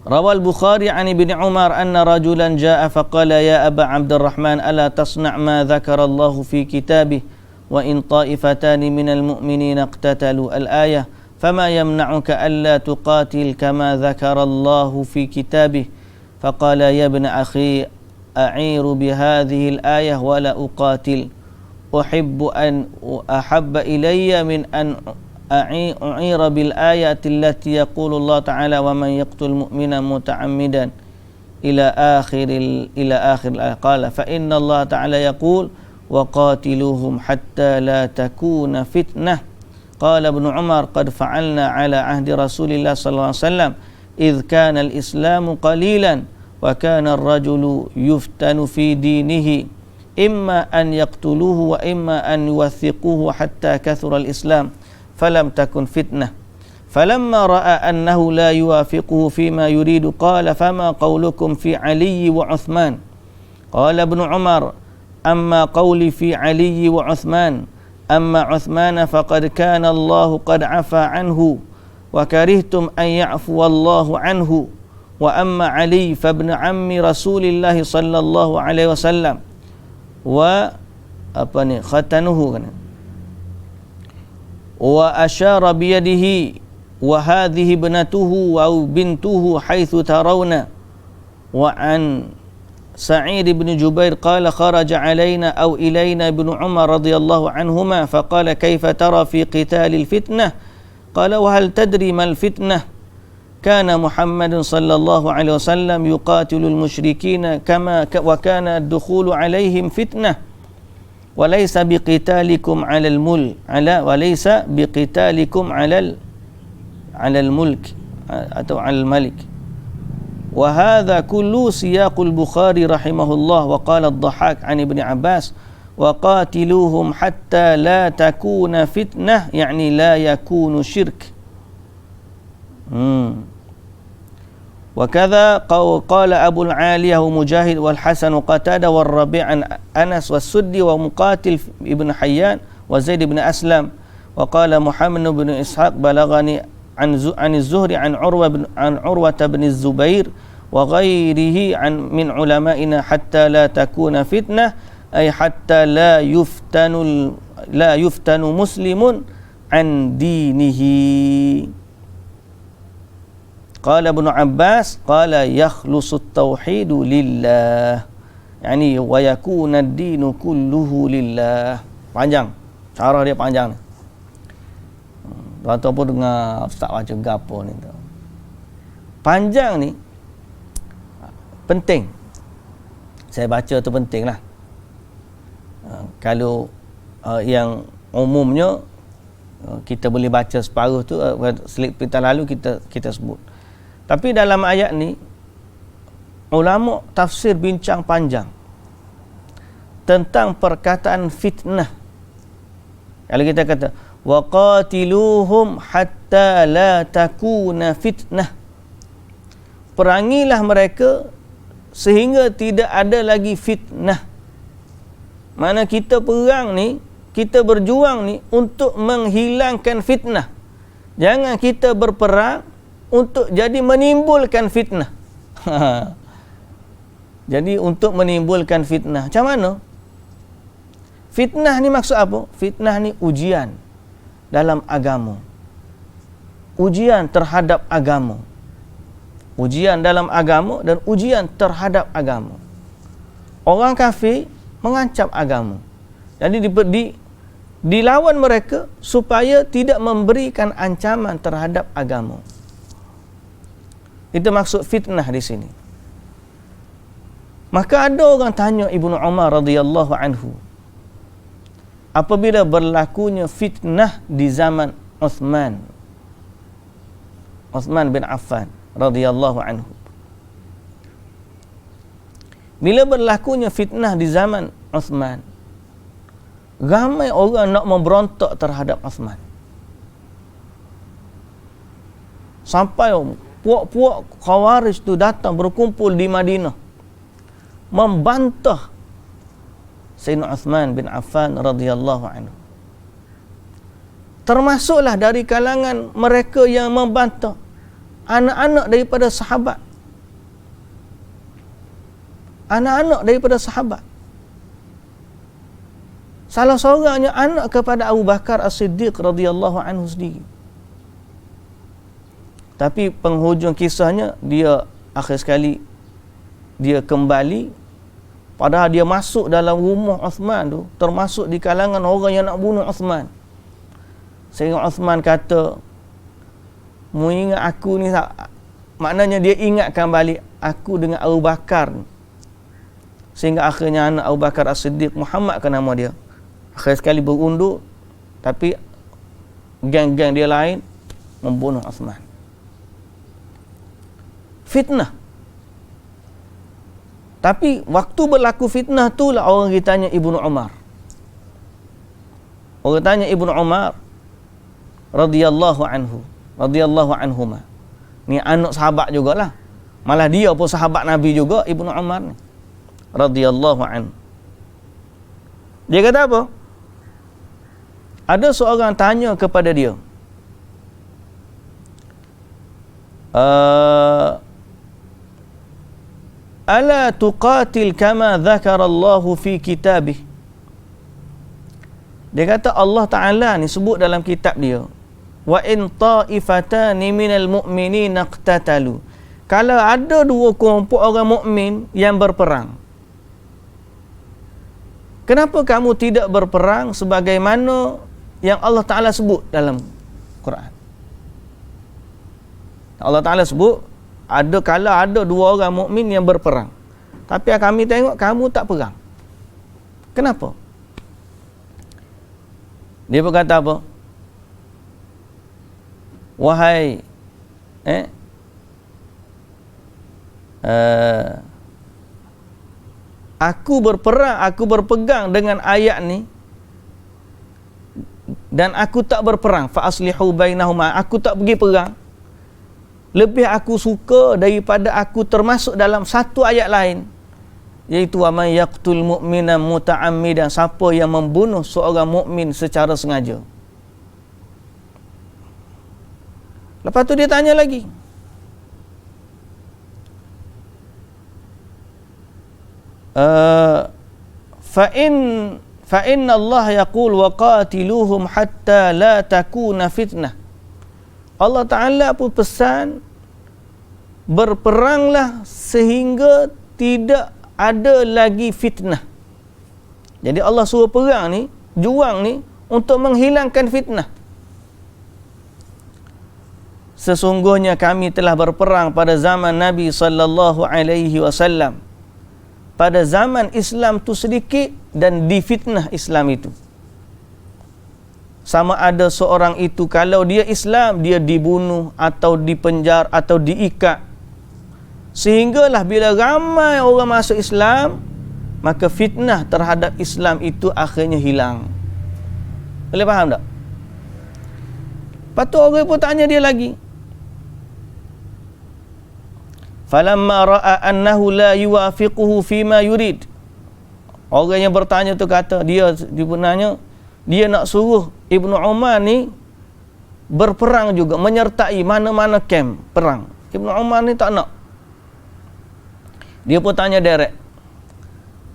Rawal Bukhari an Ibn Umar anna rajulan jaa faqala ya Aba Abdurrahman ala tasna' ma dhakara Allah fi kitabih wa in ta'ifatani minal mu'minina iqtatalu al-ayah fama yamna'uka alla tuqatil kama dhakara Allah fi kitabih faqala ya ibn akhi a'iru bihadhihi al-ayah wa la uqatil uhibbu an ahabba ilayya min an أعير بالآيات التي يقول الله تعالى ومن يقتل مؤمنا متعمدا إلى آخر الآية قال فإن الله تعالى يقول وقاتلوهم حتى لا تكون فتنة قال ابن عمر قد فعلنا على عهد رسول الله صلى الله عليه وسلم إذ كان الإسلام قليلا وكان الرجل يفتن في دينه إما أن يقتلوه وإما أن يوثقوه حتى كثر الإسلام فلم تكن فتنة فلما رأى أنه لا يوافقه فيما يريد قال فما قولكم في علي وعثمان قال ابن عمر أما قولي في علي وعثمان أما عثمان فقد كان الله قد عفى عنه وكرهتم أن يعفو الله عنه وأما علي فابن عم رسول الله صلى الله عليه وسلم ختنه وأشار بيده وهذه ابنته أو بنته حيث ترون وعن سعيد بن جبير قال خرج علينا أو إلينا ابن عمر رضي الله عنهما فقال كيف ترى في قتال الفتنة قال وهل تدري ما الفتنة كان محمد صلى الله عليه وسلم يقاتل المشركين وكان الدخول عليهم فتنة وليس بقتالكم على الملك atau على الملك وهذا كله سياق البخاري رحمه الله وقال الضحاك عن ابن عباس wa qatiluhum hatta la takuna fitnah, yakni la yakunu syirk. وكذا قال أبو العالية ومجاهد والحسن وقتادة والربيع عن أنس والسدي ومقاتل ابن حيان وزيد بن أسلم. وقال محمد بن إسحاق بلغني عن الزهري عن عروة بن الزبير وغيره من علمائنا حتى لا تكون فتنة، أي حتى لا يفتن مسلم عن دينه. قال ابن عباس قال يخلص التوحيد لله، يعني ويكون الدين كله لله. Panjang, cara dia panjang ni. Tuan-tuan pun dengar ustaz baca gapo ni tu. Panjang ni penting. Saya baca tu penting lah. Kalau yang umumnya kita boleh baca separuh tu, selip kita lalu kita sebut. Tapi dalam ayat ni ulama tafsir bincang panjang tentang perkataan fitnah. Kalau kita kata waqatiluhum hatta la takuna fitnah, perangilah mereka sehingga tidak ada lagi fitnah. Mana kita perang ni, kita berjuang ni untuk menghilangkan fitnah. Jangan kita berperang untuk jadi menimbulkan fitnah. Jadi untuk menimbulkan fitnah. Macam mana? Fitnah ni maksud apa? Fitnah ni ujian dalam agama. Ujian terhadap agama. Ujian dalam agama dan ujian terhadap agama. Orang kafir mengancam agama. Jadi dilawan mereka supaya tidak memberikan ancaman terhadap agama. Itu maksud fitnah di sini. Maka ada orang tanya Ibnu Umar radhiyallahu anhu, apabila berlakunya fitnah di zaman Uthman bin Affan radhiyallahu anhu. Bila berlakunya fitnah di zaman Uthman, ramai orang nak memberontak terhadap Uthman. Sampai puak-puak Khawarij tu datang berkumpul di Madinah membantah Sayyidina Uthman bin Affan radhiyallahu anhu. Termasuklah dari kalangan mereka yang membantah anak-anak daripada sahabat. Anak-anak daripada sahabat. Salah seorangnya anak kepada Abu Bakar As-Siddiq radhiyallahu anhu sendiri. Tapi penghujung kisahnya, dia akhir sekali dia kembali, padahal dia masuk dalam rumah Uthman tu, termasuk di kalangan orang yang nak bunuh Uthman. Sehingga Uthman kata, mu ingat aku ni, maknanya dia ingatkan balik aku dengan Abu Bakar. Sehingga akhirnya anak Abu Bakar As-Siddiq, Muhammad kan nama dia, akhir sekali berundur, tapi geng-geng dia lain membunuh Uthman. Fitnah. Tapi waktu berlaku fitnah tu lah orang tanya Ibnu Umar. Orang tanya Ibnu Umar radhiyallahu anhuma. Ni anak sahabat jugalah. Malah dia pun sahabat Nabi juga, Ibnu Umar ni radhiyallahu anhu. Dia kata apa? Ada seorang tanya kepada dia, ala tuqatil kama dzakara Allah fi kitabih. Dia kata Allah Ta'ala ni sebut dalam kitab dia, wa in ta'ifatani minal mu'minina iqtatalu. Kalau ada dua kelompok orang mukmin yang berperang, kenapa kamu tidak berperang sebagaimana yang Allah Ta'ala sebut dalam Quran? Allah Ta'ala sebut, kalau ada dua orang mukmin yang berperang, tapi kami tengok kamu tak perang. Kenapa? Dia berkata apa? Wahai aku berperang, aku berpegang dengan ayat ni dan aku tak berperang, fa aslihu bainahuma, aku tak pergi perang, lebih aku suka daripada aku termasuk dalam satu ayat lain, iaitu wa may yaqtul mu'mina muta'ammidan, siapa yang membunuh seorang mukmin secara sengaja. Lepas tu dia tanya lagi, fa inna Allah yaqul wa qatiluhum hatta la takuna fitnah. Allah Ta'ala pun pesan, berperanglah sehingga tidak ada lagi fitnah. Jadi Allah suruh perang ni, juang ni, untuk menghilangkan fitnah. Sesungguhnya kami telah berperang pada zaman Nabi sallallahu alaihi wasallam, pada zaman Islam tu sedikit, dan difitnah Islam itu. Sama ada seorang itu kalau dia Islam, dia dibunuh atau dipenjar atau diikat. Sehinggalah bila ramai orang masuk Islam, maka fitnah terhadap Islam itu akhirnya hilang. Boleh faham tak? Lepas tu orang pun tanya dia lagi. Falamma ra'a annahu la yuwafiquhu fima yurid. Orang yang bertanya tu kata, dia nanya, dia nak suruh Ibnu Umar ni berperang juga, menyertai mana-mana kem perang. Ibnu Umar ni tak nak. Dia pun tanya direct,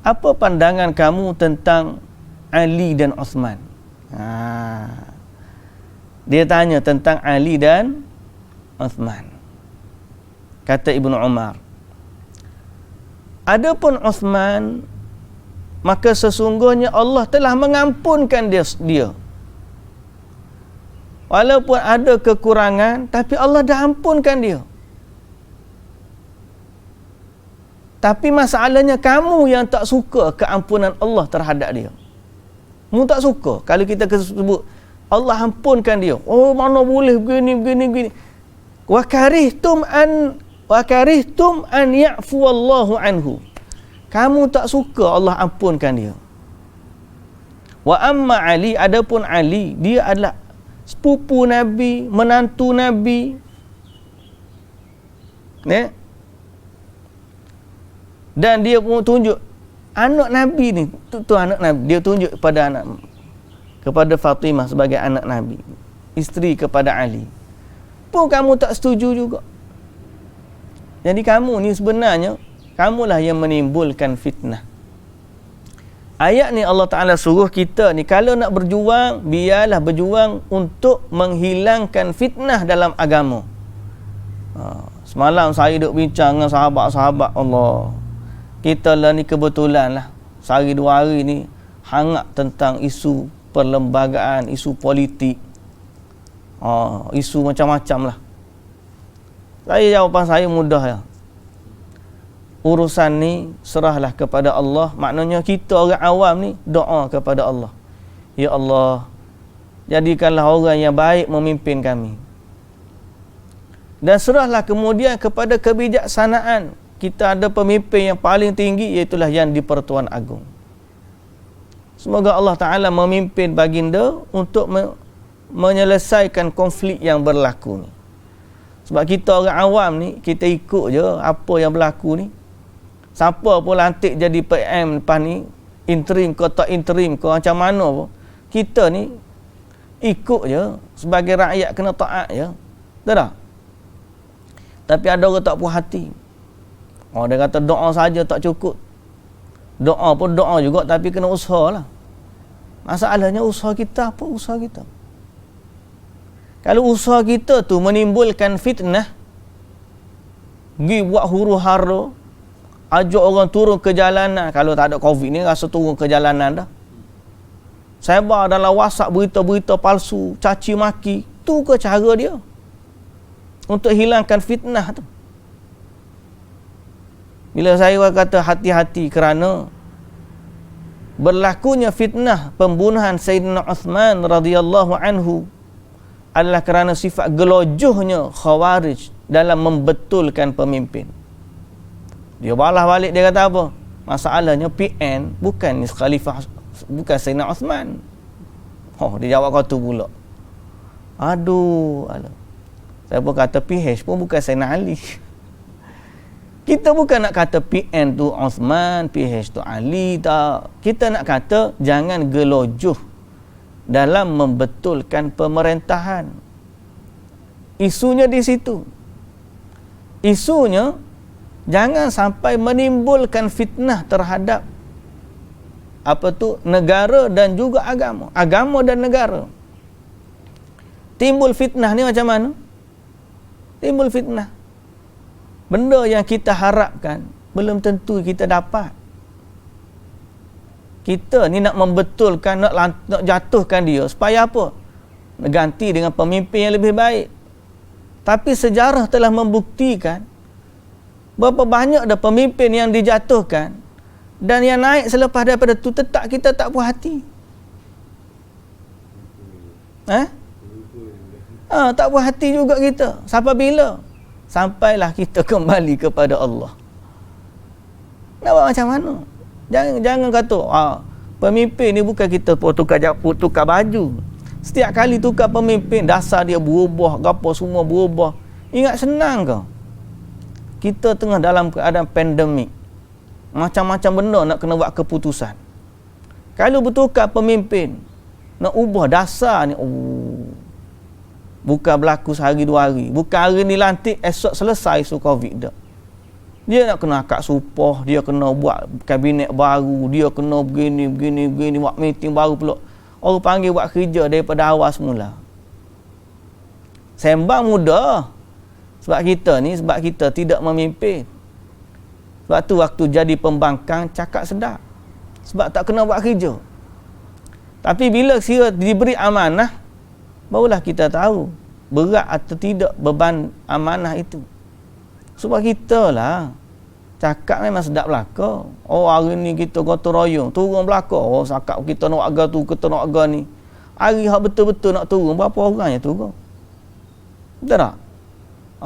apa pandangan kamu tentang Ali dan Uthman? Dia tanya tentang Ali dan Uthman. Kata Ibnu Umar, adapun Uthman, maka sesungguhnya Allah telah mengampunkan dia. Walaupun ada kekurangan, tapi Allah dah ampunkan dia. Tapi masalahnya kamu yang tak suka keampunan Allah terhadap dia. Kamu tak suka kalau kita sebut Allah ampunkan dia. Oh, mana boleh begini. Wa karihtum an ya'fu Allahu anhu. Kamu tak suka Allah ampunkan dia. Wa amma Ali, adapun Ali, dia adalah sepupu Nabi, menantu Nabi. Dan dia pun tunjuk anak Nabi ni, tu anak Nabi. Dia tunjuk kepada Fatimah sebagai anak Nabi, isteri kepada Ali. Pun kamu tak setuju juga. Jadi kamu ni sebenarnya, kamulah yang menimbulkan fitnah. Ayat ni Allah Ta'ala suruh kita ni, kalau nak berjuang, biarlah berjuang untuk menghilangkan fitnah dalam agama. Semalam saya duduk bincang dengan sahabat-sahabat Allah. Kita lah ni kebetulan lah, sehari dua hari ni hangat tentang isu perlembagaan, isu politik, isu macam-macam lah. Jawapan saya mudah ya. Urusan ni serahlah kepada Allah. Maknanya kita orang awam ni doa kepada Allah. Ya Allah, jadikanlah orang yang baik memimpin kami. Dan serahlah kemudian kepada kebijaksanaan. Kita ada pemimpin yang paling tinggi, iaitulah yang di-Pertuan Agong. Semoga Allah Ta'ala memimpin baginda untuk menyelesaikan konflik yang berlaku ni. Sebab kita orang awam ni, kita ikut je apa yang berlaku ni. Siapa pun lantik jadi PM lepas ni, interim ke tak interim ke macam mana pun, kita ni ikut je. Sebagai rakyat kena taat je. Tak? Tapi ada orang tak puas hati. Dia kata doa saja tak cukup. Doa pun doa juga, tapi kena usaha lah. Masalahnya usaha kita, apa usaha kita? Kalau usaha kita tu menimbulkan fitnah, pergi buat huru-hara, ajak orang turun ke jalanan. Kalau tak ada Covid ni, rasa turun ke jalanan dah. Sebar dalam WhatsApp berita-berita palsu, caci maki. Tu ke cara dia untuk hilangkan fitnah tu? Bila saya kata hati-hati kerana berlakunya fitnah pembunuhan Sayyidina Uthman radhiyallahu anhu adalah kerana sifat gelojohnya Khawarij dalam membetulkan pemimpin. Dia balas balik, dia kata apa? masalahnya PN bukan Khalifah, bukan Sayyidina Uthman. Dia jawab kau tu pula. Aduh. Saya pun kata PH pun bukan Sayyidina Ali. Kita bukan nak kata PN tu Uthman, PH tu Ali, tak. Kita nak kata jangan gelojoh dalam membetulkan pemerintahan. Isunya di situ. Isunya jangan sampai menimbulkan fitnah terhadap negara dan juga agama. Agama dan negara. Timbul fitnah ni macam mana? Timbul fitnah. Benda yang kita harapkan belum tentu kita dapat. Kita ni nak membetulkan, nak jatuhkan dia supaya apa? Nak ganti dengan pemimpin yang lebih baik. Tapi sejarah telah membuktikan berapa banyak dah pemimpin yang dijatuhkan dan yang naik selepas daripada tu tetap kita tak puas hati. Tak puas hati juga kita. Sampai bila? Sampailah kita kembali kepada Allah. Nak buat macam mana? Jangan kata pemimpin ni bukan kita tukar baju. Setiap kali tukar pemimpin dasar dia berubah, gapo semua berubah. Ingat senang ke? Kita tengah dalam keadaan pandemik. Macam-macam benda nak kena buat keputusan. Kalau bertukar pemimpin, nak ubah dasar ni, bukan berlaku sehari dua hari. Bukan hari ni lantik, esok selesai isu COVID dah. Dia nak kena akad supah, dia kena buat kabinet baru, dia kena begini, buat meeting baru pula. Orang panggil buat kerja daripada awal semula. Sembang mudah. Sebab kita tidak memimpin. Sebab tu waktu jadi pembangkang cakap sedap. Sebab tak kena buat kerja. Tapi bila kira diberi amanah, barulah kita tahu berat atau tidak beban amanah itu. Sebab kita lah cakap memang sedap belaka. Hari ni kita gotong royong turun belaka. Cakap kita nak agak tu, kita nak agak ni. Hari hak betul-betul nak turun, berapa orang yang turun? Betul tak?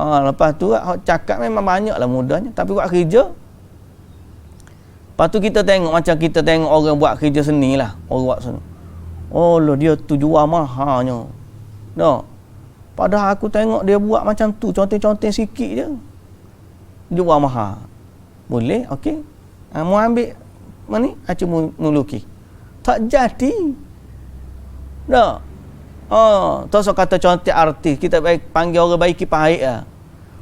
Lepas tu hak cakap memang banyaklah mudahnya, tapi buat kerja. Lepas tu kita tengok macam kita tengok orang buat kerja seni lah. Orang buat seni. Dia tu jual mahalnya. Tak. Padahal aku tengok dia buat macam tu, conteng-conteng sikit je. Jual mahal. Boleh, okey. Mau ambil mana ni? Cuma melukis. Tak jadi. Tak. Tak usah kata conteng artis. Kita panggil orang baiki pahit lah.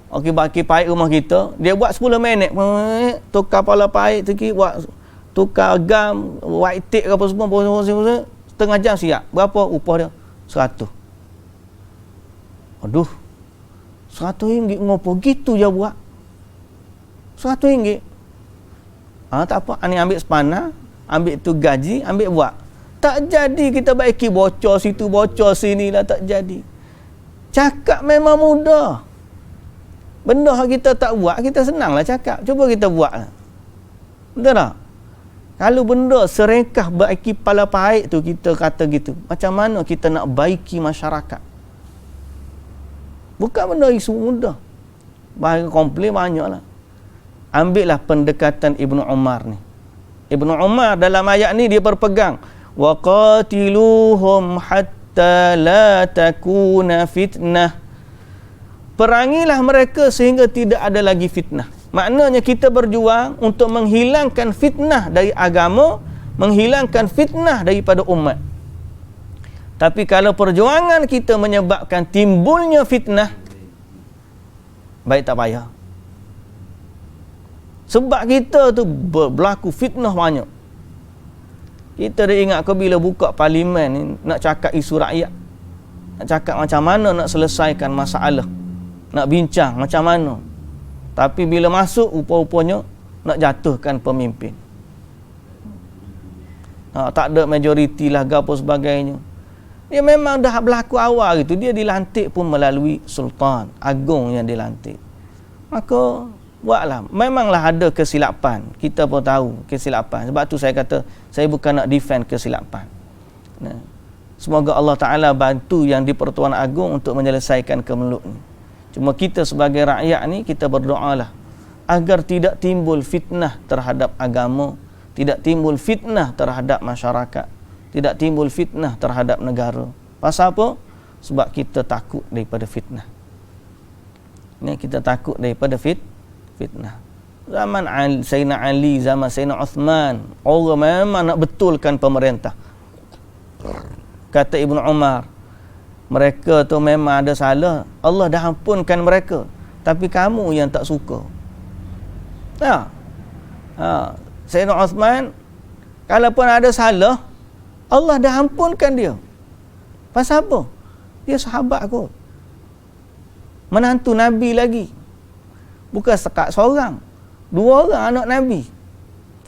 Okey, baiki pahit rumah kita. Dia buat 10 minit. Tukar pala pahit tu, buat tukar gam, white tape ke apa semua. Setengah jam siap. Berapa upah dia? 100. Aduh, RM100 ngopo gitu je buat. RM100. Tak apa, ani ambil sepanah, ambil tu gaji, ambil buat. Tak jadi kita baiki bocor situ, bocor sini lah, tak jadi. Cakap memang mudah. Benda yang kita tak buat, kita senanglah cakap. Cuba kita buat lah. Betul tak? Kalau benda serengkah baiki pala pahit tu kita kata gitu, macam mana kita nak baiki masyarakat? Bukan benda isu mudah. Bahaya komplain banyaklah. Ambillah pendekatan Ibnu Umar ni. Ibnu Umar dalam ayat ni dia berpegang wa qatiluhum hatta la takuna fitnah. Perangilah mereka sehingga tidak ada lagi fitnah. Maknanya kita berjuang untuk menghilangkan fitnah dari agama, menghilangkan fitnah daripada umat. Tapi kalau perjuangan kita menyebabkan timbulnya fitnah, baik tak payah. Sebab kita tu berlaku fitnah banyak. Kita dah ingat ke bila buka parlimen ni, nak cakap isu rakyat. Nak cakap macam mana nak selesaikan masalah. Nak bincang macam mana. Tapi bila masuk, rupa-rupanya nak jatuhkan pemimpin. Tak ada majoriti lah, apa sebagainya. Dia memang dah berlaku awal gitu. Dia dilantik pun melalui sultan agung yang dilantik. Maka buatlah. Memanglah ada kesilapan. Kita pun tahu kesilapan. Sebab tu saya kata, saya bukan nak defend kesilapan. Semoga Allah Ta'ala bantu yang di-Pertuan Agong untuk menyelesaikan kemeluk ni. Cuma kita sebagai rakyat ni, kita berdoalah agar tidak timbul fitnah terhadap agama, tidak timbul fitnah terhadap masyarakat, tidak timbul fitnah terhadap negara. Pasal apa? Sebab kita takut daripada fitnah. Ni kita takut daripada fitnah. Zaman Sayyidina Ali, zaman Sayyidina Uthman, orang memang nak betulkan pemerintah. Kata Ibnu Umar, mereka tu memang ada salah, Allah dah ampunkan mereka, tapi kamu yang tak suka. Sayyidina Uthman, kalaupun ada salah, Allah dah ampunkan dia. Pasal apa? Dia sahabat kot, menantu Nabi lagi. Bukan sekat seorang, 2 orang anak Nabi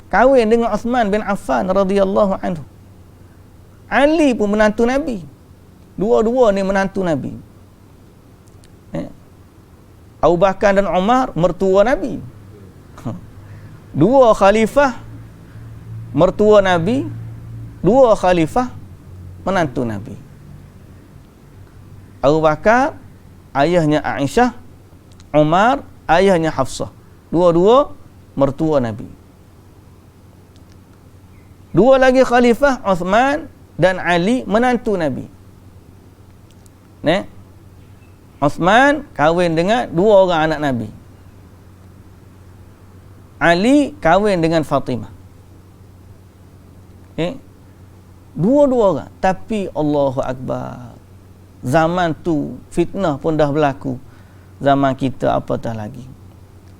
kahwin dengan Uthman bin Affan radhiyallahu anhu. Ali pun menantu Nabi. Dua-dua ni menantu Nabi. Abu Bakar dan Umar mertua Nabi. 2 khalifah mertua Nabi, 2 khalifah menantu Nabi. Abu Bakar ayahnya Aisyah, Umar ayahnya Hafsah. Dua-dua mertua Nabi. 2 lagi khalifah, Uthman dan Ali menantu Nabi. Uthman kahwin dengan 2 orang anak Nabi. Ali kahwin dengan Fatimah. Dua-dua orang. Tapi Allahu Akbar, zaman tu fitnah pun dah berlaku. Zaman kita apatah lagi.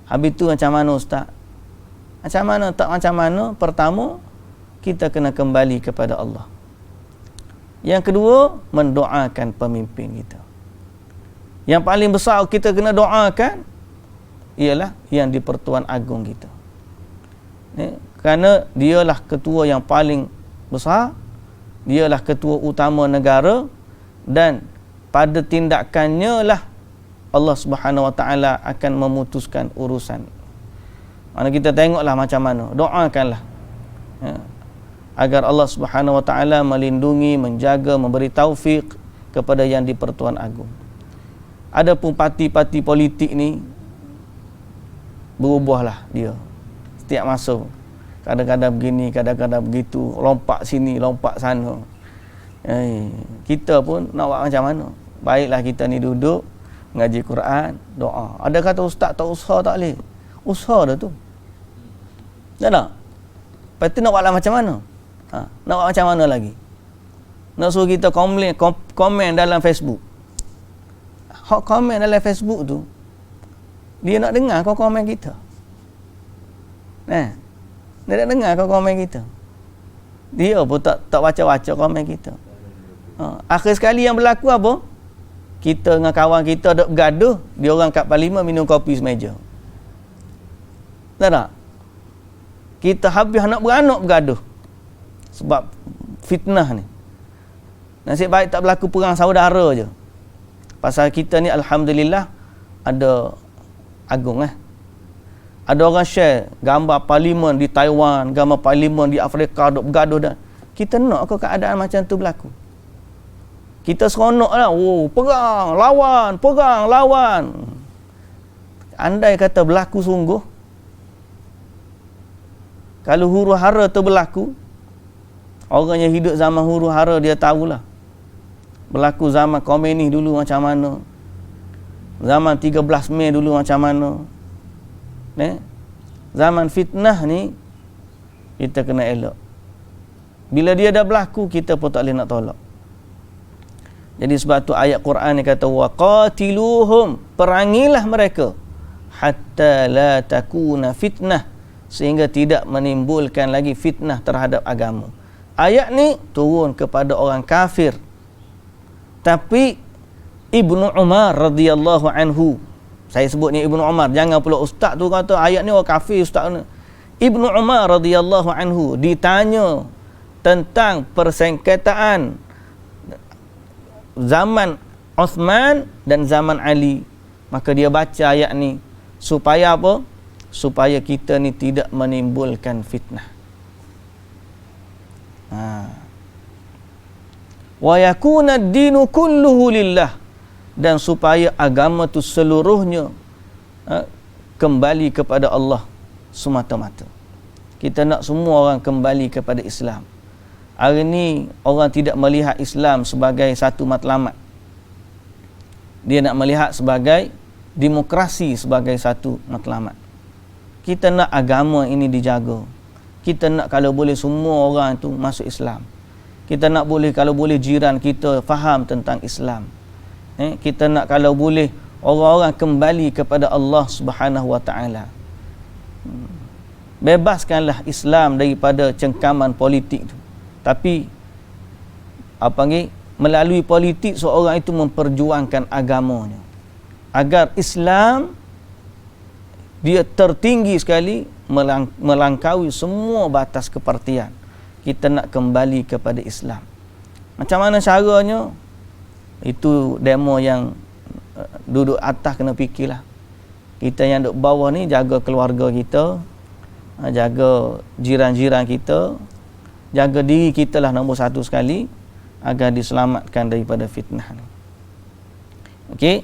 Habis tu macam mana ustaz? Macam mana tak macam mana? Pertama, kita kena kembali kepada Allah. Yang kedua, mendoakan pemimpin kita. Yang paling besar kita kena doakan ialah yang di Pertuan Agong kita. Kerana dialah ketua yang paling besar, dialah ketua utama negara, dan pada tindakannya lah Allah Subhanahu Wa Taala akan memutuskan urusan. Mana kita tengoklah macam mana, doakanlah agar Allah Subhanahu Wa Taala melindungi, menjaga, memberi taufik kepada yang di Pertuan Agong. Adapun parti-parti politik ni berubahlah dia setiap masa. Kadang-kadang begini, kadang-kadang begitu, lompat sini, lompat sana. Kita pun nak buat macam mana? Baiklah kita ni duduk ngaji Quran, doa. Ada kata ustaz tak usaha tak boleh. Usaha dah tu. Tak? Lepas tu nak buatlah macam mana? Nak buat macam mana lagi? Nak suruh kita komen dalam Facebook. Hak komen dalam Facebook tu, dia nak dengar kau komen kita. Dia nak dengar kau komen kita. Dia pun tak baca-baca komen kita. Akhir sekali yang berlaku apa? Kita dengan kawan kita duk bergaduh, dia orang kat parlimen minum kopi semeja. Tak? Kita habis nak beranak bergaduh sebab fitnah ni. Nasib baik tak berlaku perang saudara je. Pasal kita ni alhamdulillah ada Agong Ada orang share gambar parlimen di Taiwan, gambar parlimen di Afrika duk bergaduh dah. Kita nak ke keadaan macam tu berlaku? Kita seronoklah, perang lawan. Andai kata berlaku sungguh, kalau huru-hara tu berlaku, orang yang hidup zaman huru-hara dia tahulah. Berlaku zaman komunis dulu macam mana, zaman 13 Mei dulu macam mana. Zaman fitnah ni kita kena elak. Bila dia dah berlaku, kita pun tak boleh nak tolak. Jadi sebab tu ayat Quran ni kata waqatiluhum, perangilah mereka hatta la takuna fitnah, sehingga tidak menimbulkan lagi fitnah terhadap agama. Ayat ni turun kepada orang kafir. Tapi Ibnu Umar radhiyallahu anhu, saya sebut ni Ibnu Umar, jangan pula ustaz tu kata ayat ni orang kafir ustaz ni. Ibnu Umar radhiyallahu anhu ditanya tentang persengketaan zaman Uthman dan zaman Ali, maka dia baca ayat ni supaya apa? Supaya kita ni tidak menimbulkan fitnah. Wa yakuna ad-dinu kulluhu lillah, dan supaya agama tu seluruhnya kembali kepada Allah semata-mata. Kita nak semua orang kembali kepada Islam. Hari ni orang tidak melihat Islam sebagai satu matlamat. Dia nak melihat sebagai demokrasi sebagai satu matlamat. Kita nak agama ini dijaga. Kita nak kalau boleh semua orang itu masuk Islam. Kita nak boleh kalau boleh jiran kita faham tentang Islam. Kita nak kalau boleh orang-orang kembali kepada Allah Subhanahu wa taala. Bebaskanlah Islam daripada cengkaman politik tu. Tapi melalui politik seorang itu memperjuangkan agamanya. Agar Islam dia tertinggi sekali melangkaui semua batas kepartian. Kita nak kembali kepada Islam. Macam mana caranya? Itu demo yang duduk atas kena fikirlah. Kita yang duduk bawah ni jaga keluarga kita, jaga jiran-jiran kita, jaga diri kita lah nombor satu sekali agar diselamatkan daripada fitnah ni. Okey.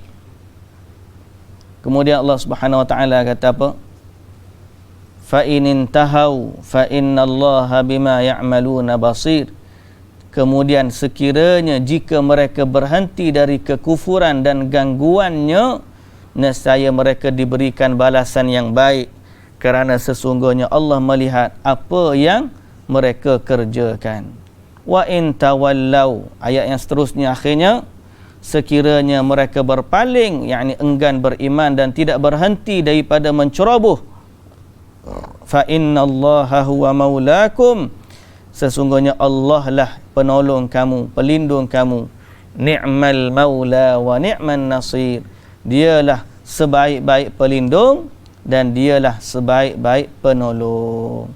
Kemudian Allah Subhanahu wa taala kata apa? Fa in intahau fa innallaha bima ya'maluna basir. Kemudian sekiranya jika mereka berhenti dari kekufuran dan gangguannya, nescaya mereka diberikan balasan yang baik, kerana sesungguhnya Allah melihat apa yang mereka kerjakan. Wa in tawallau, ayat yang seterusnya akhirnya, sekiranya mereka berpaling, yakni enggan beriman dan tidak berhenti daripada menceroboh, fa innallaha huwa maulakum, sesungguhnya Allah lah penolong kamu, pelindung kamu. Ni'mal maula wa ni'man nasir, dialah sebaik-baik pelindung dan dialah sebaik-baik penolong.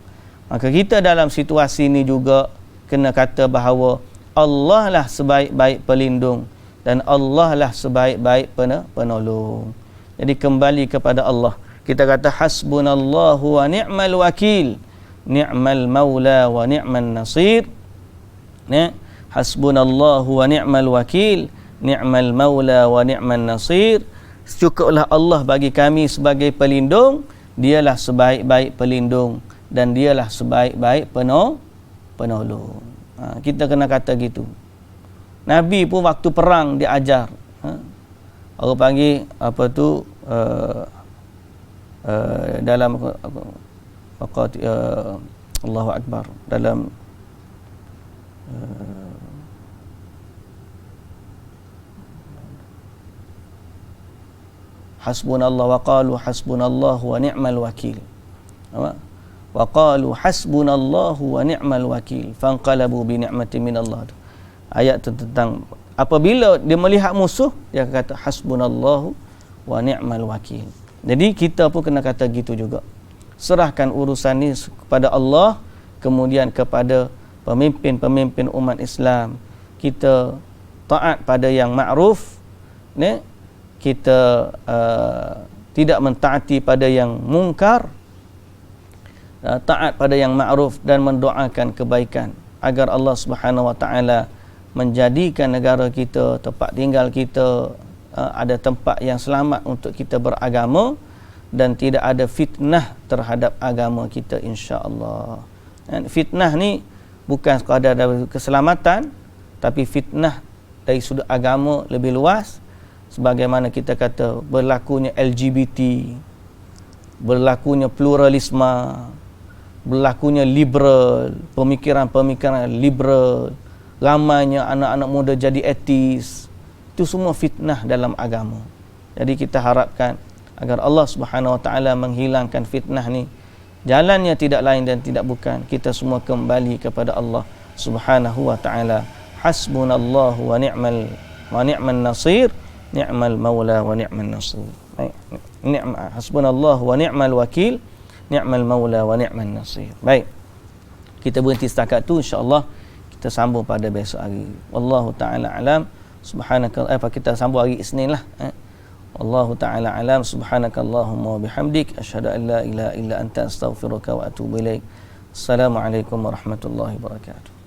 Maka kita dalam situasi ini juga kena kata bahawa Allah lah sebaik-baik pelindung dan Allah lah sebaik-baik penolong. Jadi kembali kepada Allah. Kita kata hasbunallahu wa ni'mal wakil, ni'mal maula wa ni'man nasir. Hasbunallahu wa ni'mal wakil, ni'mal maula wa ni'man nasir. Cukuplah Allah bagi kami sebagai pelindung, dialah sebaik-baik pelindung dan dialah sebaik-baik penolong. Kita kena kata gitu. Nabi pun waktu perang dia ajar. Orang panggil apa tu dalam Allahu Akbar, dalam hasbunallah wa qalu hasbunallahu wa ni'mal wakil. Wa qalu hasbunallahu wa ni'mal wakil fanqalabu bi ni'matin minallah. Ayat tu tentang apabila dia melihat musuh, dia kata hasbunallahu wa ni'mal wakil. Jadi kita pun kena kata gitu juga. Serahkan urusan ni kepada Allah, kemudian kepada pemimpin-pemimpin umat Islam. Kita taat pada yang ma'ruf, kita tidak mentaati pada yang mungkar, taat pada yang ma'ruf dan mendoakan kebaikan agar Allah Subhanahu wa taala menjadikan negara kita, tempat tinggal kita ada tempat yang selamat untuk kita beragama dan tidak ada fitnah terhadap agama kita, insya-Allah. Fitnah ni bukan sekadar dari keselamatan, tapi fitnah dari sudut agama lebih luas, sebagaimana kita kata berlakunya LGBT, berlakunya pluralisme, berlakunya liberal, pemikiran-pemikiran liberal, ramainya anak-anak muda jadi ateis. Itu semua fitnah dalam agama. Jadi kita harapkan agar Allah Subhanahu wa taala menghilangkan fitnah ni. Jalannya tidak lain dan tidak bukan kita semua kembali kepada Allah Subhanahu wa taala. Hasbunallahu wa ni'man nasir, ni'mal maula wa ni'man nasir. Baik. Hasbunallahu wa ni'mal wakil, ni'mal maula wa ni'man nasir. Baik. Kita berhenti setakat tu, insya-Allah kita sambung pada besok hari. Wallahu taala alam. Subhanaka, kita sambung hari Isnin lah. Wallahu ta'ala alam. Subhanakallahumma wa bihamdik, asyhadu an la ilaha illa anta, astaghfiruka wa atubu ilaik. Assalamualaikum warahmatullahi wabarakatuh.